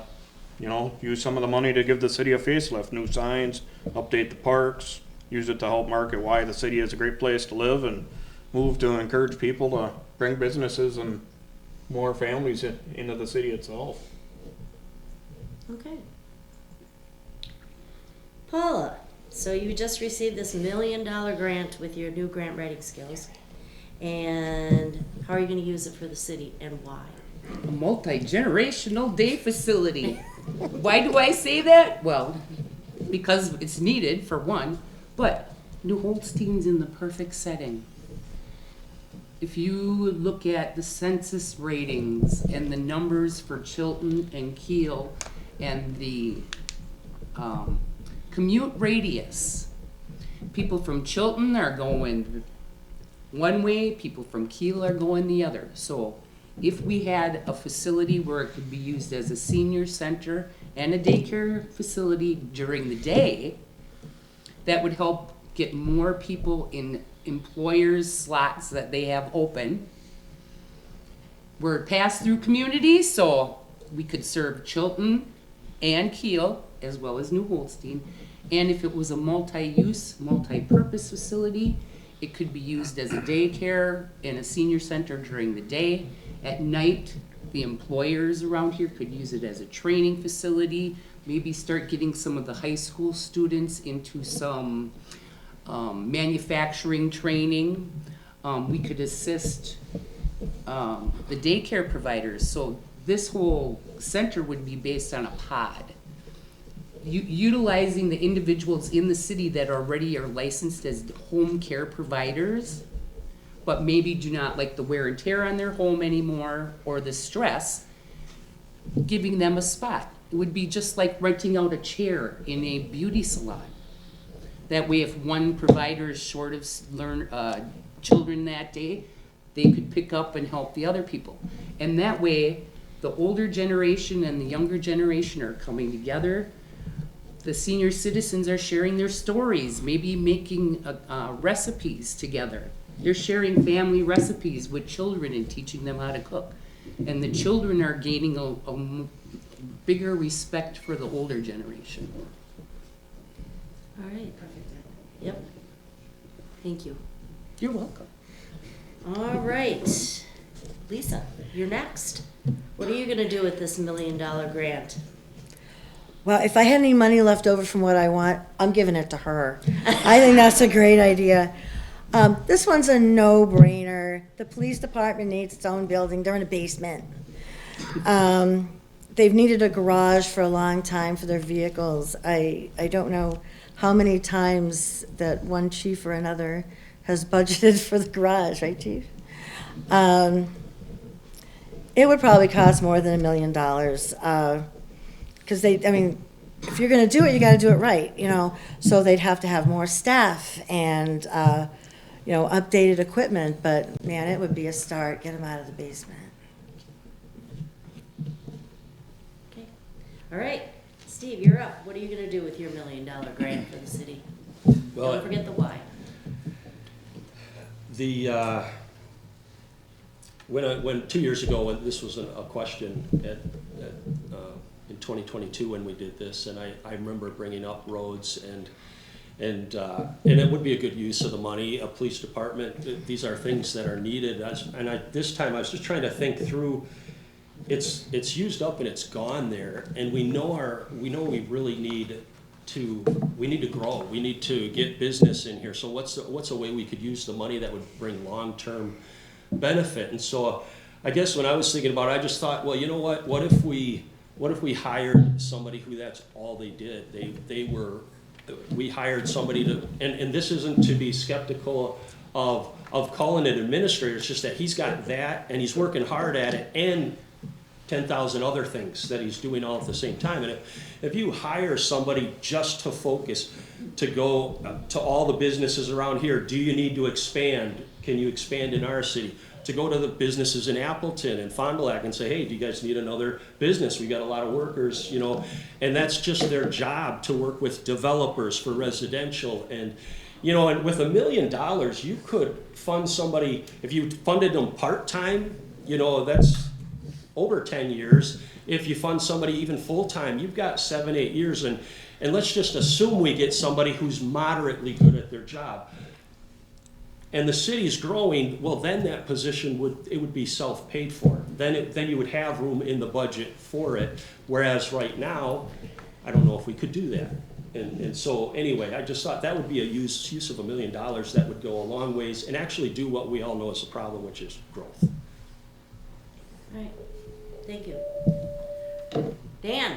you know, use some of the money to give the city a facelift, new signs, update the parks, use it to help market why the city is a great place to live, and move to encourage people to bring businesses and more families into the city itself. Okay. Paula, so you just received this $1 million grant with your new grant writing skills, and how are you going to use it for the city and why? A multi-generational day facility. Why do I say that? Well, because it's needed for one, but New Holstein's in the perfect setting. If you look at the census ratings and the numbers for Chilton and Kiel and the Commute radius. People from Chilton are going one way, people from Kiel are going the other. So if we had a facility where it could be used as a senior center and a daycare facility during the day, that would help get more people in employers' slots that they have open. We're a pass-through community, so we could serve Chilton and Kiel, as well as New Holstein. And if it was a multi-use, multi-purpose facility, it could be used as a daycare and a senior center during the day. At night, the employers around here could use it as a training facility, maybe start getting some of the high school students into some manufacturing training. We could assist the daycare providers. So this whole center would be based on a pod. Utilizing the individuals in the city that already are licensed as home care providers, but maybe do not like the wear and tear on their home anymore or the stress, giving them a spot. It would be just like renting out a chair in a beauty salon. That way, if one provider is short of children that day, they could pick up and help the other people. And that way, the older generation and the younger generation are coming together. The senior citizens are sharing their stories, maybe making recipes together. They're sharing family recipes with children and teaching them how to cook. And the children are gaining a bigger respect for the older generation. All right. Yep. Thank you. You're welcome. All right. Lisa, you're next. What are you gonna do with this $1 million grant? Well, if I had any money left over from what I want, I'm giving it to her. I think that's a great idea. This one's a no-brainer. The police department needs its own building. They're in a basement. They've needed a garage for a long time for their vehicles. I don't know how many times that one chief or another has budgeted for the garage, right, Chief? It would probably cost more than $1 million. Because if you're going to do it, you got to do it right, So they'd have to have more staff and, updated equipment. But man, it would be a start. Get them out of the basement. Okay. All right. Steve, you're up. What are you gonna do with your $1 million grant for the city? Well, Don't forget the why. When 2 years ago, when this was a question in 2022 when we did this, and I remember bringing up roads and it would be a good use of the money. A police department, these are things that are needed. This time I was just trying to think through. It's used up and it's gone there, and we know we really need to grow. We need to get business in here. So what's a way we could use the money that would bring long-term benefit? And so I guess when I was thinking about it, I just thought, well, you know what? What if we hired somebody who that's all they did? We hired somebody to, and this isn't to be skeptical of calling it administrator. It's just that he's got that and he's working hard at it and 10,000 other things that he's doing all at the same time. And if you hire somebody just to focus, to go to all the businesses around here, do you need to expand? Can you expand in our city? To go to the businesses in Appleton and Fond du Lac and say, hey, do you guys need another business? We got a lot of workers, and that's just their job, to work with developers for residential. And and with $1 million, you could fund somebody. If you funded them part-time, that's over 10 years. If you fund somebody even full-time, you've got 7-8 years. And let's just assume we get somebody who's moderately good at their job. And the city's growing, well, then that position would be self-paid for. Then you would have room in the budget for it. Whereas right now, I don't know if we could do that. And so anyway, I just thought that would be a use of $1 million that would go a long ways and actually do what we all know is a problem, which is growth. All right. Thank you. Dan,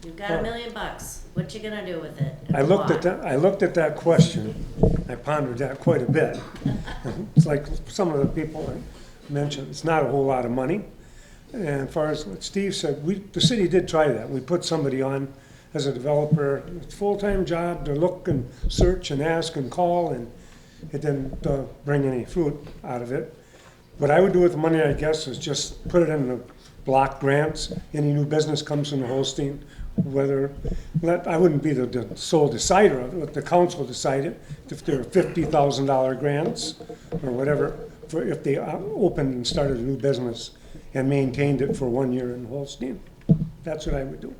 you've got $1 million. What you gonna do with it? I looked at that question. I pondered that quite a bit. It's like some of the people mentioned, it's not a whole lot of money. And as far as what Steve said, the city did try that. We put somebody on as a developer. It's a full-time job to look and search and ask and call, and it didn't bring any fruit out of it. What I would do with the money, I guess, is just put it in the block grants. Any new business comes from the Holstein, whether, I wouldn't be the sole decider of it, let the council decide it, if there are $50,000 grants or whatever, for if they opened and started a new business and maintained it for 1 year in Holstein. That's what I would do.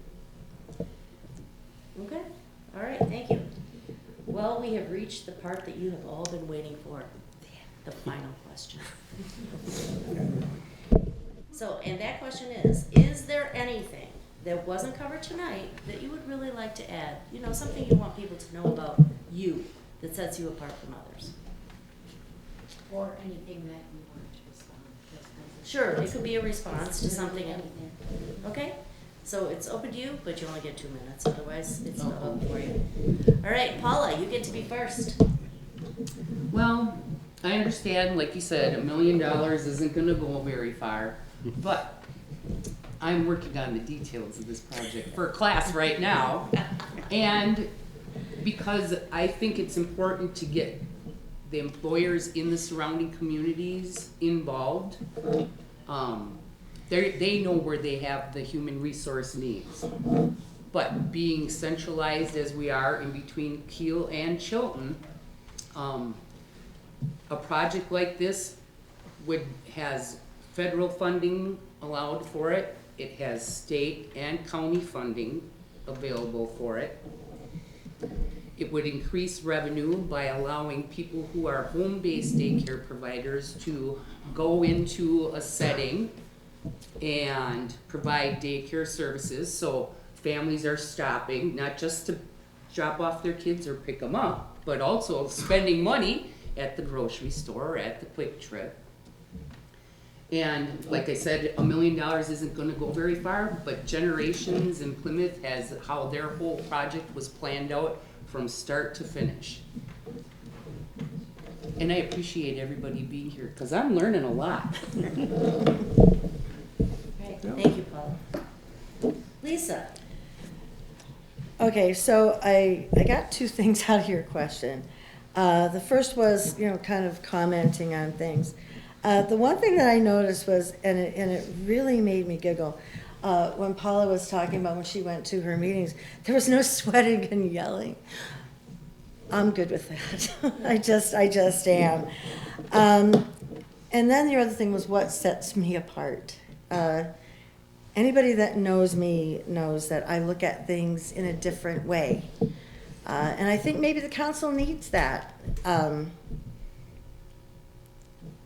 Okay, all right, thank you. Well, we have reached the part that you have all been waiting for, the final question. So, and that question is there anything that wasn't covered tonight that you would really like to add? You know, something you want people to know about you that sets you apart from others? Or anything that you want to respond to. Sure, it could be a response to something. Anything. Okay, so it's open to you, but you only get 2 minutes, otherwise it's not up for you. All right, Paula, you get to be first. Well, I understand, like you said, $1 million isn't gonna go very far, but I'm working on the details of this project for a class right now. And because I think it's important to get the employers in the surrounding communities involved. They know where they have the human resource needs. But being centralized as we are in between Kiel and Chilton, a project like this has federal funding allowed for it. It has state and county funding available for it. It would increase revenue by allowing people who are home-based daycare providers to go into a setting and provide daycare services. So families are stopping, not just to drop off their kids or pick them up, but also spending money at the grocery store or at the Quick Trip. And like I said, $1 million isn't gonna go very far, but Generations in Plymouth has how their whole project was planned out from start to finish. And I appreciate everybody being here, because I'm learning a lot. Right, thank you, Paula. Lisa? Okay, so I got two things out of your question. The first was, kind of commenting on things. The one thing that I noticed was, and it really made me giggle, when Paula was talking about when she went to her meetings, there was no sweating and yelling. I'm good with that. I just am. And then the other thing was what sets me apart. Anybody that knows me knows that I look at things in a different way. And I think maybe the council needs that.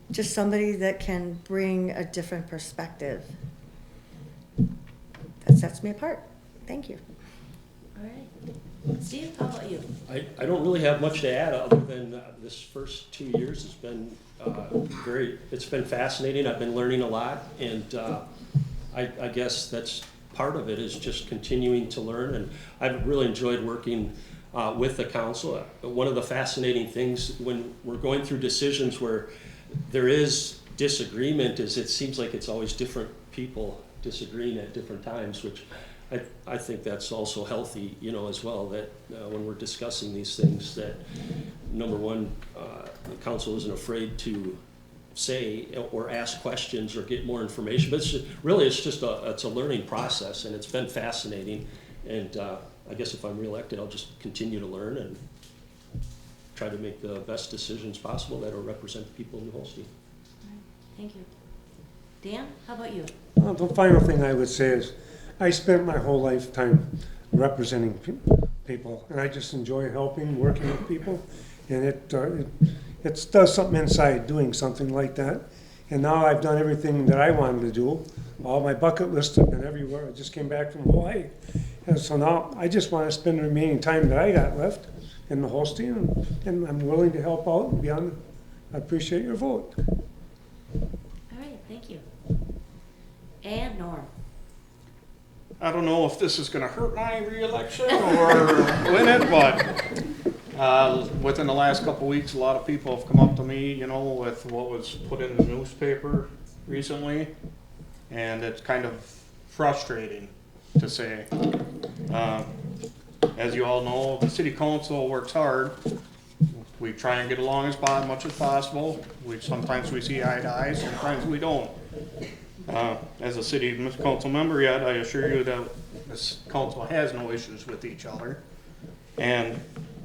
Just somebody that can bring a different perspective. That sets me apart. Thank you. All right. Steve, how about you? I don't really have much to add other than this first 2 years has been it's been fascinating. I've been learning a lot, and I guess that's part of it is just continuing to learn, and I've really enjoyed working with the council. One of the fascinating things when we're going through decisions where there is disagreement is it seems like it's always different people disagreeing at different times, which I think that's also healthy, as well, that when we're discussing these things that, number one, the council isn't afraid to say or ask questions or get more information, but it's a learning process, and it's been fascinating, and I guess if I'm reelected, I'll just continue to learn and try to make the best decisions possible that will represent the people in the Holstein. Thank you. Dan, how about you? Well, the final thing I would say is I spent my whole lifetime representing people, and I just enjoy helping, working with people, and it does something inside doing something like that. And now I've done everything that I wanted to do. All my bucket lists have been everywhere. I just came back from Hawaii. And so now I just want to spend the remaining time that I got left in the Holstein, and I'm willing to help out and beyond. I appreciate your vote. All right, thank you. And Norm. I don't know if this is gonna hurt my reelection or win it, but within the last couple weeks, a lot of people have come up to me, with what was put in the newspaper recently, and it's kind of frustrating to say. as you all know, the city council works hard. We try and get along as much as possible. Sometimes we see eye to eye, sometimes we don't. As a city council member yet, I assure you that this council has no issues with each other. And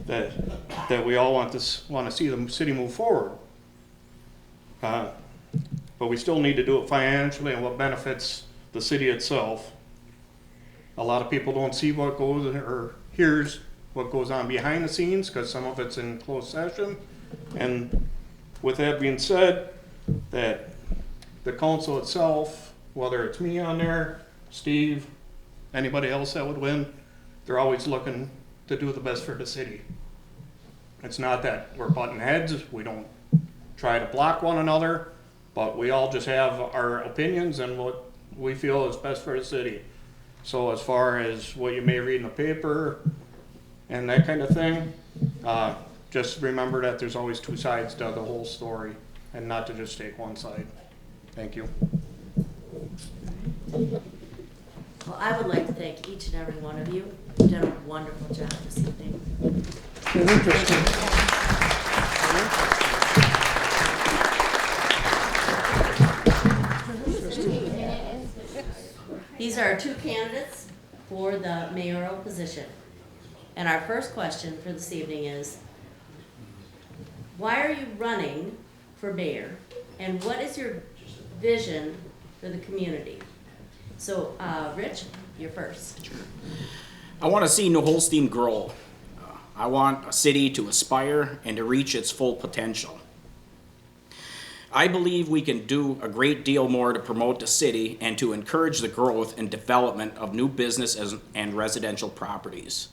that we all want to see the city move forward. But we still need to do it financially and what benefits the city itself. A lot of people don't see what goes or hears what goes on behind the scenes because some of it's in closed session. And with that being said, that the council itself, whether it's me on there, Steve, anybody else that would win, they're always looking to do the best for the city. It's not that we're butting heads, we don't try to block one another, but we all just have our opinions and what we feel is best for the city. So as far as what you may read in the paper and that kind of thing, just remember that there's always two sides to the whole story and not to just take one side. Thank you. Well, I would like to thank each and every one of you. You've done a wonderful job this evening. These are our two candidates for the mayoral position. And our first question for this evening is, why are you running for mayor? And what is your vision for the community? So, Rich, you're first. Sure. I want to see New Holstein grow. I want a city to aspire and to reach its full potential. I believe we can do a great deal more to promote the city and to encourage the growth and development of new business and residential properties.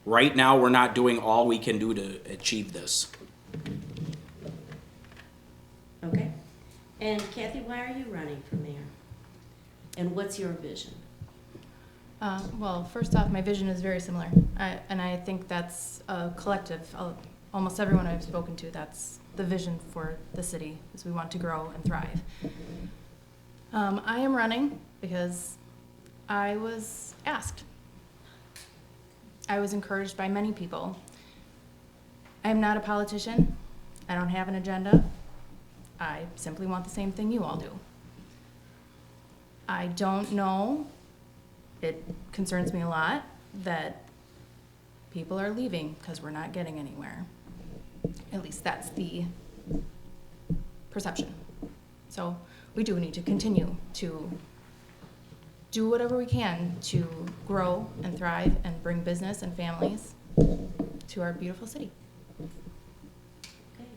Right now, we're not doing all we can do to achieve this. Okay. And Kathy, why are you running for mayor? And what's your vision? Well, first off, my vision is very similar. And I think that's a collective. Almost everyone I've spoken to, that's the vision for the city, is we want to grow and thrive. I am running because I was asked. I was encouraged by many people. I am not a politician. I don't have an agenda. I simply want the same thing you all do. I don't know. It concerns me a lot that people are leaving because we're not getting anywhere. At least that's the perception. So we do need to continue to do whatever we can to grow and thrive and bring business and families to our beautiful city. Okay.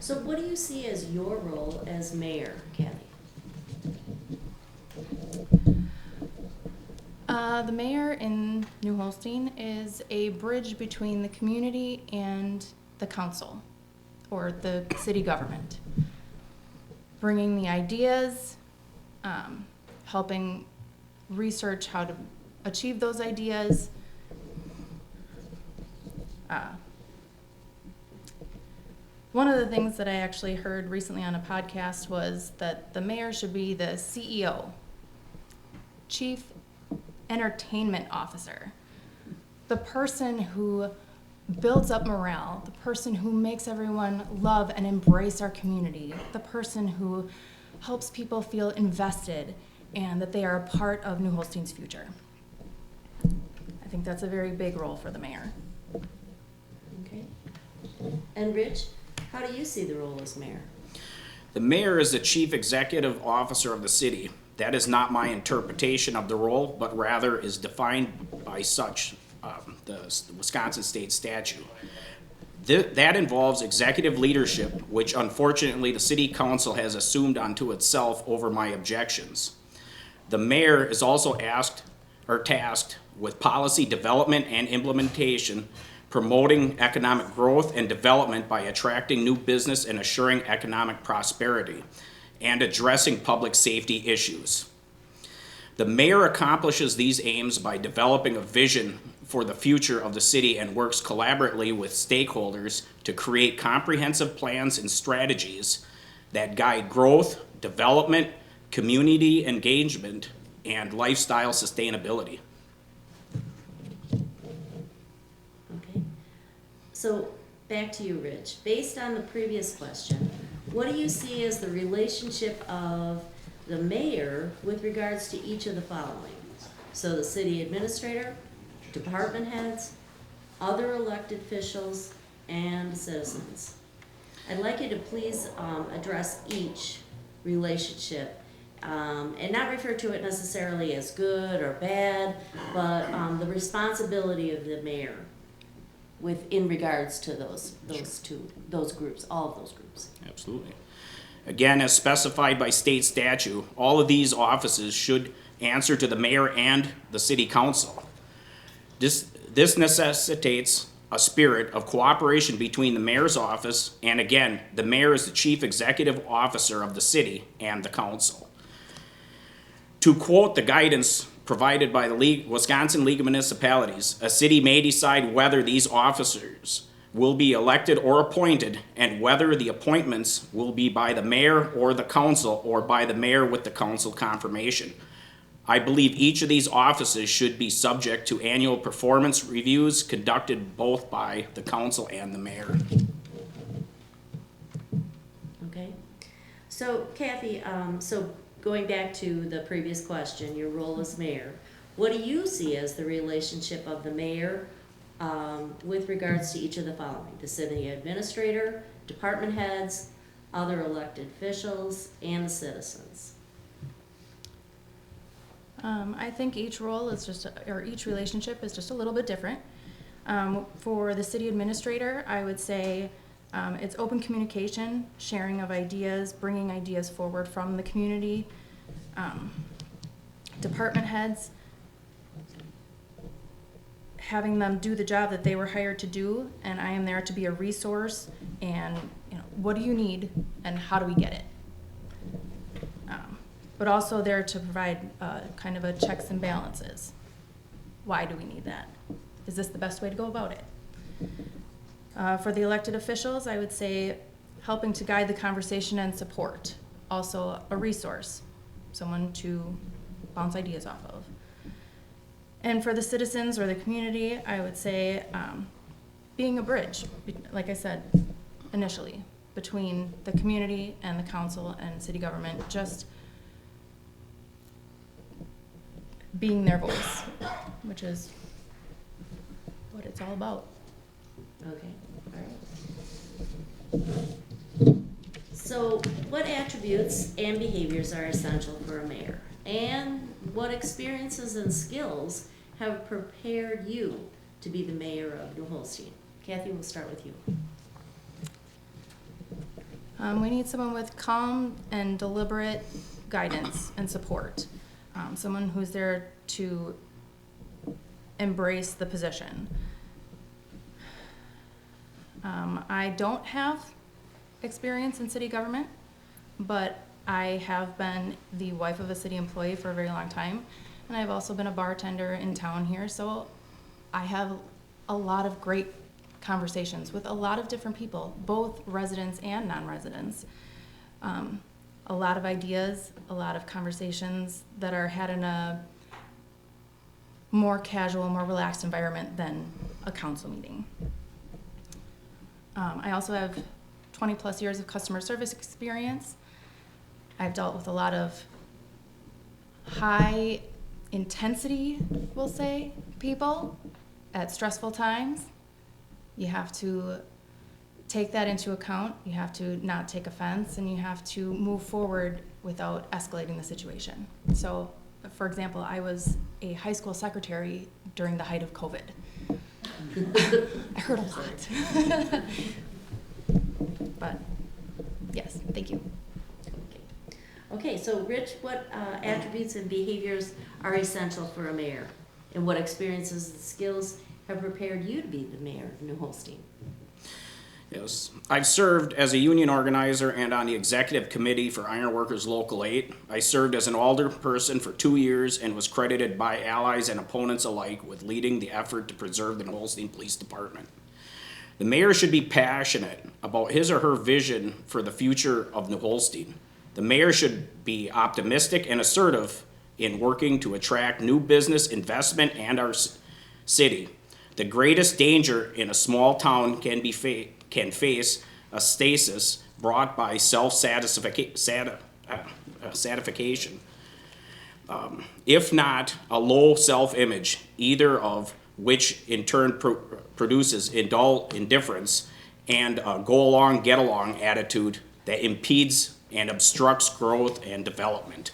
So what do you see as your role as mayor, Kathy? The mayor in New Holstein is a bridge between the community and the council, or the city government. Bringing the ideas, helping research how to achieve those ideas. One of the things that I actually heard recently on a podcast was that the mayor should be the CEO, Chief Entertainment Officer, the person who builds up morale, the person who makes everyone love and embrace our community, the person who helps people feel invested and that they are a part of New Holstein's future. I think that's a very big role for the mayor. Okay. And Rich, how do you see the role as mayor? The mayor is the chief executive officer of the city. That is not my interpretation of the role, but rather is defined by such the Wisconsin state statute. That involves executive leadership, which unfortunately the city council has assumed onto itself over my objections. The mayor is also tasked with policy development and implementation, promoting economic growth and development by attracting new business and assuring economic prosperity, and addressing public safety issues. The mayor accomplishes these aims by developing a vision for the future of the city and works collaboratively with stakeholders to create comprehensive plans and strategies that guide growth, development, community engagement, and lifestyle sustainability. So back to you, Rich. Based on the previous question, what do you see as the relationship of the mayor with regards to each of the following? So the city administrator, department heads, other elected officials, and citizens. I'd like you to please address each relationship and not refer to it necessarily as good or bad, but the responsibility of the mayor in regards to those groups, all of those groups. Absolutely. Again, as specified by state statute, all of these offices should answer to the mayor and the city council. This necessitates a spirit of cooperation between the mayor's office and, again, the mayor is the chief executive officer of the city and the council. To quote the guidance provided by the Wisconsin League of Municipalities, a city may decide whether these officers will be elected or appointed, and whether the appointments will be by the mayor or the council, or by the mayor with the council confirmation. I believe each of these offices should be subject to annual performance reviews conducted both by the council and the mayor. Okay. So Kathy, so going back to the previous question, your role as mayor, what do you see as the relationship of the mayor with regards to each of the following? The city administrator, department heads, other elected officials, and the citizens. I think each role is each relationship is just a little bit different. For the city administrator, I would say it's open communication, sharing of ideas, bringing ideas forward from the community. Department heads, having them do the job that they were hired to do, and I am there to be a resource and, what do you need and how do we get it? But also there to provide kind of a checks and balances. Why do we need that? Is this the best way to go about it? For the elected officials, I would say helping to guide the conversation and support. Also a resource, someone to bounce ideas off of. And for the citizens or the community, I would say being a bridge, like I said initially, between the community and the council and city government, just being their voice, which is what it's all about. Okay, all right. So what attributes and behaviors are essential for a mayor? And what experiences and skills have prepared you to be the mayor of New Holstein? Kathy, we'll start with you. We need someone with calm and deliberate guidance and support. Someone who's there to embrace the position. I don't have experience in city government, but I have been the wife of a city employee for a very long time, and I've also been a bartender in town here, so I have a lot of great conversations with a lot of different people, both residents and non-residents. A lot of ideas, a lot of conversations that are had in a more casual, more relaxed environment than a council meeting. I also have 20 plus years of customer service experience. I've dealt with a lot of high intensity, we'll say, people at stressful times. You have to take that into account. You have to not take offense, and you have to move forward without escalating the situation. So, for example, I was a high school secretary during the height of COVID. I heard a lot. But, yes, thank you. Okay, so Rich, what attributes and behaviors are essential for a mayor? And what experiences and skills have prepared you to be the mayor of New Holstein? Yes, I've served as a union organizer and on the executive committee for Ironworkers Local 8. I served as an alderperson for 2 years and was credited by allies and opponents alike with leading the effort to preserve the New Holstein Police Department. The mayor should be passionate about his or her vision for the future of New Holstein. The mayor should be optimistic and assertive in working to attract new business investment and our city. The greatest danger in a small town can face a stasis brought by self-satisfaction. If not a low self-image, either of which in turn produces indifference and a go-along, get-along attitude that impedes and obstructs growth and development.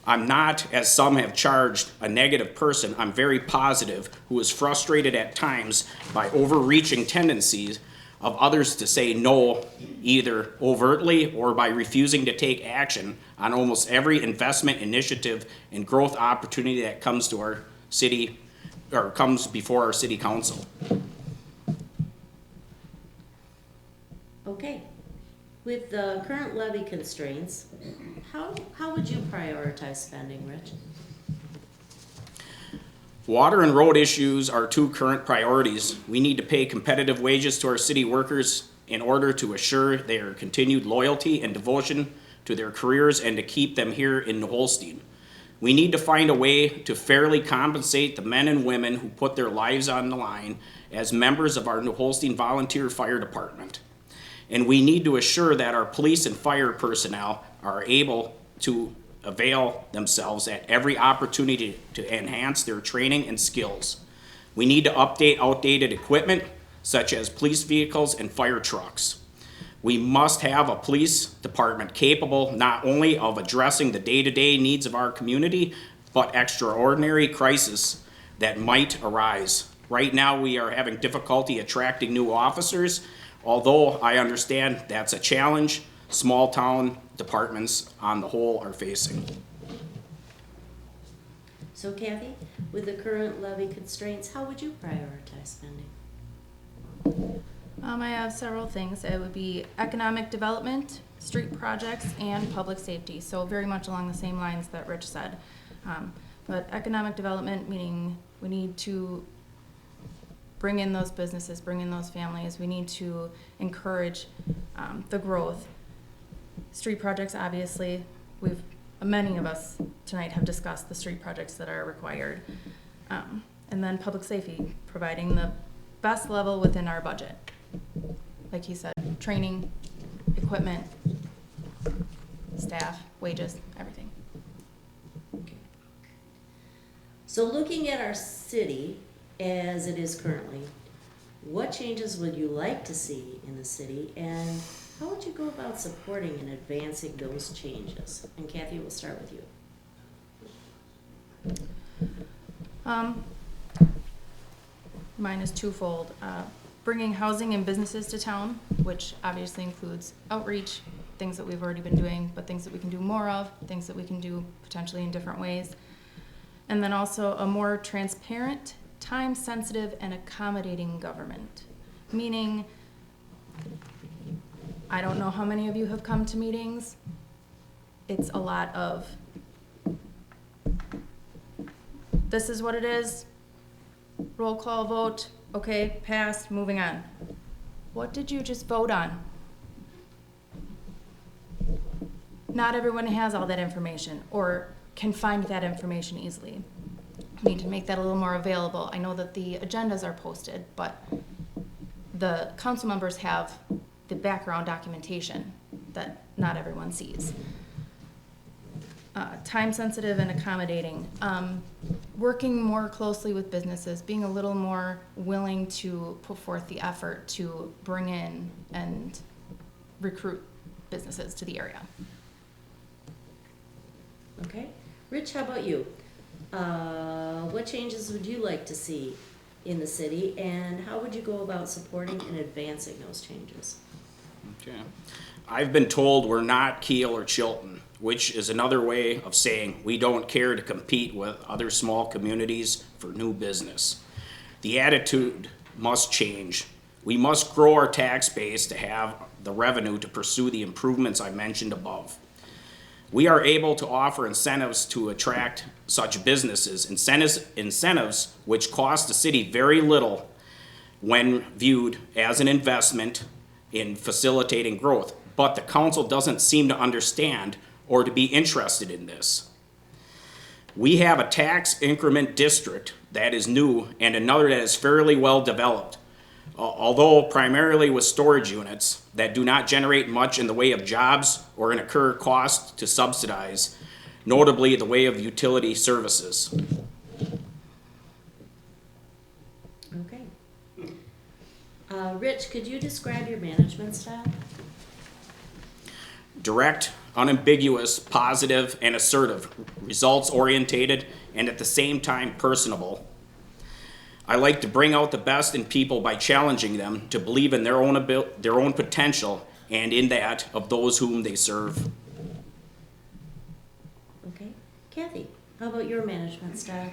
I'm not, as some have charged, a negative person. I'm very positive, who is frustrated at times by overreaching tendencies of others to say no, either overtly or by refusing to take action on almost every investment initiative and growth opportunity that comes to our city, or comes before our city council. Okay. With the current levy constraints, how would you prioritize spending, Rich? Water and road issues are two current priorities. We need to pay competitive wages to our city workers in order to assure their continued loyalty and devotion to their careers and to keep them here in New Holstein. We need to find a way to fairly compensate the men and women who put their lives on the line as members of our New Holstein Volunteer Fire Department. And we need to assure that our police and fire personnel are able to avail themselves at every opportunity to enhance their training and skills. We need to update outdated equipment, such as police vehicles and fire trucks. We must have a police department capable not only of addressing the day-to-day needs of our community, but extraordinary crises that might arise. Right now, we are having difficulty attracting new officers. Although I understand that's a challenge small town departments on the whole are facing. So Kathy, with the current levy constraints, how would you prioritize spending? I have several things. It would be economic development, street projects, and public safety. So very much along the same lines that Rich said. But economic development, meaning we need to bring in those businesses, bring in those families. We need to encourage the growth. Street projects, obviously, many of us tonight have discussed the street projects that are required. And then public safety, providing the best level within our budget. Like he said, training, equipment, staff, wages, everything. So looking at our city as it is currently, what changes would you like to see in the city, and how would you go about supporting and advancing those changes? And Kathy, we'll start with you. Mine is twofold. Bringing housing and businesses to town, which obviously includes outreach, things that we've already been doing, but things that we can do more of, things that we can do potentially in different ways. And then also a more transparent, time-sensitive, and accommodating government. Meaning, I don't know how many of you have come to meetings. It's a lot of, this is what it is, roll call vote, okay, passed, moving on. What did you just vote on? Not everyone has all that information or can find that information easily. We need to make that a little more available. I know that the agendas are posted, but the council members have the background documentation that not everyone sees. Time sensitive and accommodating. Working more closely with businesses, being a little more willing to put forth the effort to bring in and recruit businesses to the area. Okay. Rich, how about you? What changes would you like to see in the city, and how would you go about supporting and advancing those changes? Okay. I've been told we're not Kiel or Chilton, which is another way of saying we don't care to compete with other small communities for new business. The attitude must change. We must grow our tax base to have the revenue to pursue the improvements I mentioned above. We are able to offer incentives to attract such businesses, incentives which cost the city very little when viewed as an investment in facilitating growth. But the council doesn't seem to understand or to be interested in this. We have a tax increment district that is new and another that is fairly well developed, although primarily with storage units that do not generate much in the way of jobs or incur costs to subsidize, notably the way of utility services. Okay. Rich, could you describe your management style? Direct, unambiguous, positive, and assertive, results-orientated, and at the same time personable. I like to bring out the best in people by challenging them to believe in their own potential and in that of those whom they serve. Okay. Kathy, how about your management style?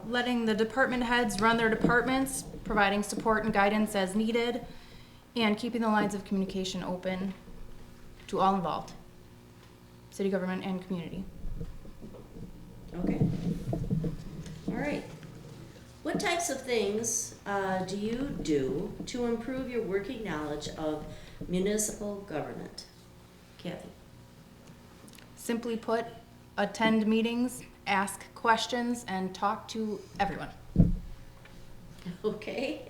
Letting the department heads run their departments, providing support and guidance as needed, and keeping the lines of communication open to all involved, city government and community. Okay. All right. What types of things do you do to improve your working knowledge of municipal government? Kathy? Simply put, attend meetings, ask questions, and talk to everyone. Okay.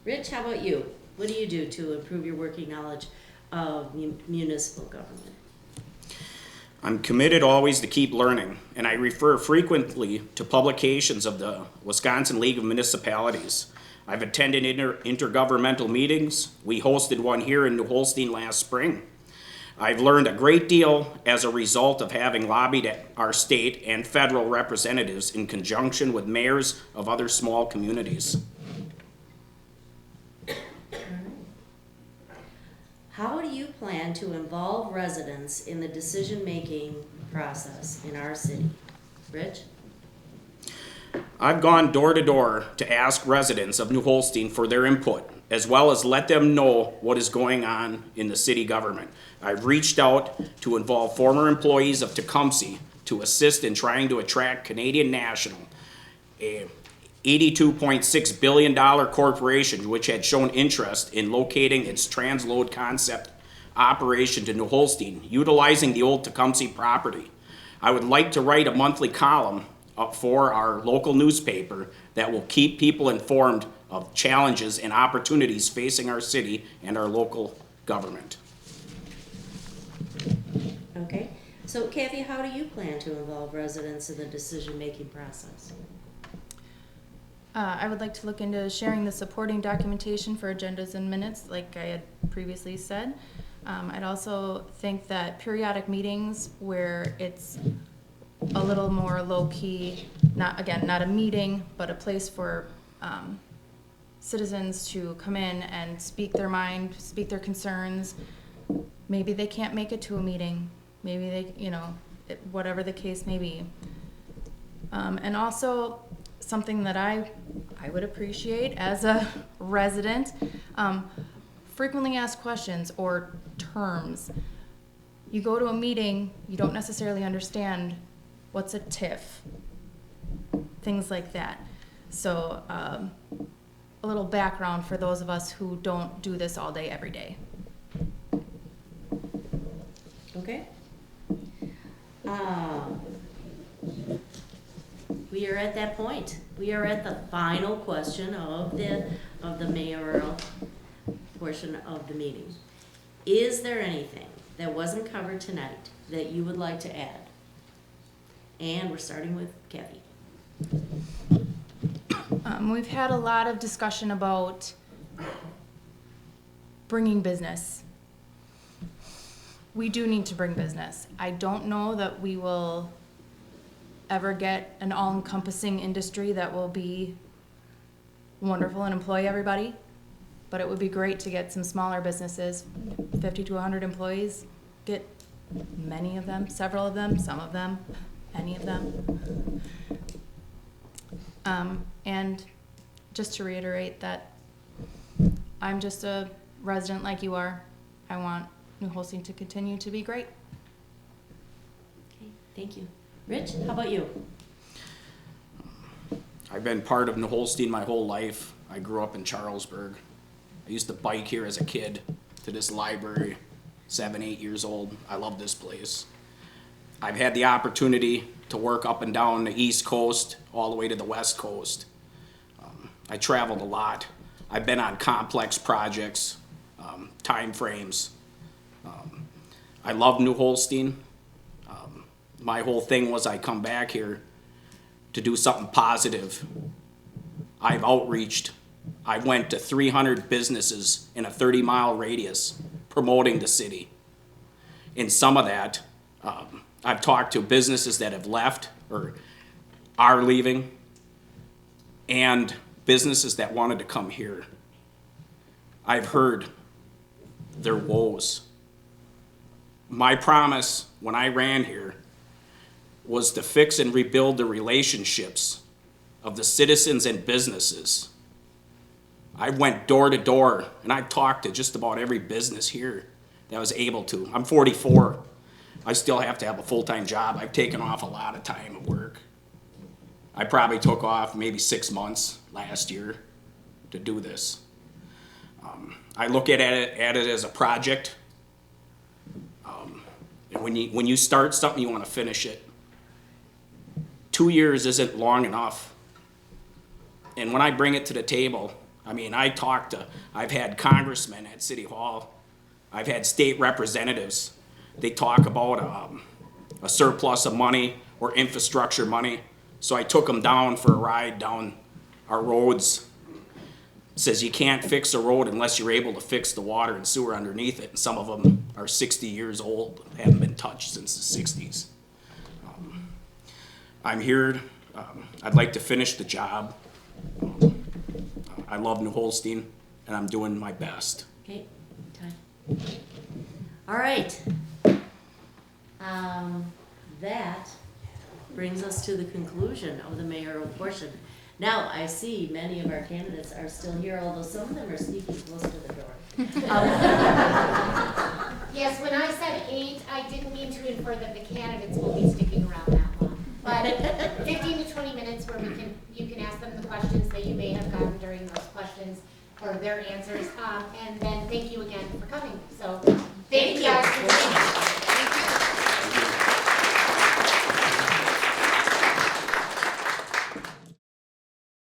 Rich, how about you? What do you do to improve your working knowledge of municipal government? I'm committed always to keep learning, and I refer frequently to publications of the Wisconsin League of Municipalities. I've attended intergovernmental meetings. We hosted one here in New Holstein last spring. I've learned a great deal as a result of having lobbied at our state and federal representatives in conjunction with mayors of other small communities. How do you plan to involve residents in the decision-making process in our city? Rich? I've gone door to door to ask residents of New Holstein for their input, as well as let them know what is going on in the city government. I've reached out to involve former employees of Tecumseh to assist in trying to attract Canadian National, a $82.6 billion corporation which had shown interest in locating its transload concept operation to New Holstein, utilizing the old Tecumseh property. I would like to write a monthly column for our local newspaper that will keep people informed of challenges and opportunities facing our city and our local government. Okay. So Kathy, how do you plan to involve residents in the decision-making process? I would like to look into sharing the supporting documentation for agendas and minutes, like I had previously said. I'd also think that periodic meetings where it's a little more low-key, not a meeting, but a place for citizens to come in and speak their mind, speak their concerns. Maybe they can't make it to a meeting. Maybe they, whatever the case may be. And also, something that I would appreciate as a resident, frequently asked questions or terms. You go to a meeting, you don't necessarily understand what's a TIF, things like that. So a little background for those of us who don't do this all day, every day. Okay. We are at that point. We are at the final question of the mayoral portion of the meeting. Is there anything that wasn't covered tonight that you would like to add? And we're starting with Kathy. We've had a lot of discussion about bringing business. We do need to bring business. I don't know that we will ever get an all-encompassing industry that will be wonderful and employ everybody, but it would be great to get some smaller businesses, 50 to 100 employees, get many of them, several of them, some of them, any of them. And just to reiterate that I'm just a resident like you are. I want New Holstein to continue to be great. Okay, thank you. Rich, how about you? I've been part of New Holstein my whole life. I grew up in Charlesburg. I used to bike here as a kid to this library, 7, 8 years old. I love this place. I've had the opportunity to work up and down the East Coast, all the way to the West Coast. I traveled a lot. I've been on complex projects, time frames. I love New Holstein. My whole thing was I come back here to do something positive. I've outreached. I went to 300 businesses in a 30-mile radius promoting the city. In some of that, I've talked to businesses that have left or are leaving, and businesses that wanted to come here. I've heard their woes. My promise when I ran here was to fix and rebuild the relationships of the citizens and businesses. I went door to door and I've talked to just about every business here that I was able to. I'm 44. I still have to have a full-time job. I've taken off a lot of time at work. I probably took off maybe 6 months last year to do this. I look at it as a project. And when you start something, you want to finish it. 2 years isn't long enough. And when I bring it to the table, I mean, I've had congressmen at City Hall. I've had state representatives. They talk about a surplus of money or infrastructure money. So I took them down for a ride down our roads. It says you can't fix a road unless you're able to fix the water and sewer underneath it. And some of them are 60 years old, haven't been touched since the 60s. I'm here. I'd like to finish the job. I love New Holstein, and I'm doing my best. Okay, time. All right. That brings us to the conclusion of the mayoral portion. Now, I see many of our candidates are still here, although some of them are sneaking close to the door. Yes, when I said 8, I didn't mean to infer that the candidates will be sticking around that long. But 15 to 20 minutes where you can ask them the questions that you may have gotten during those questions or their answers. And then thank you again for coming. So thank you guys for joining us.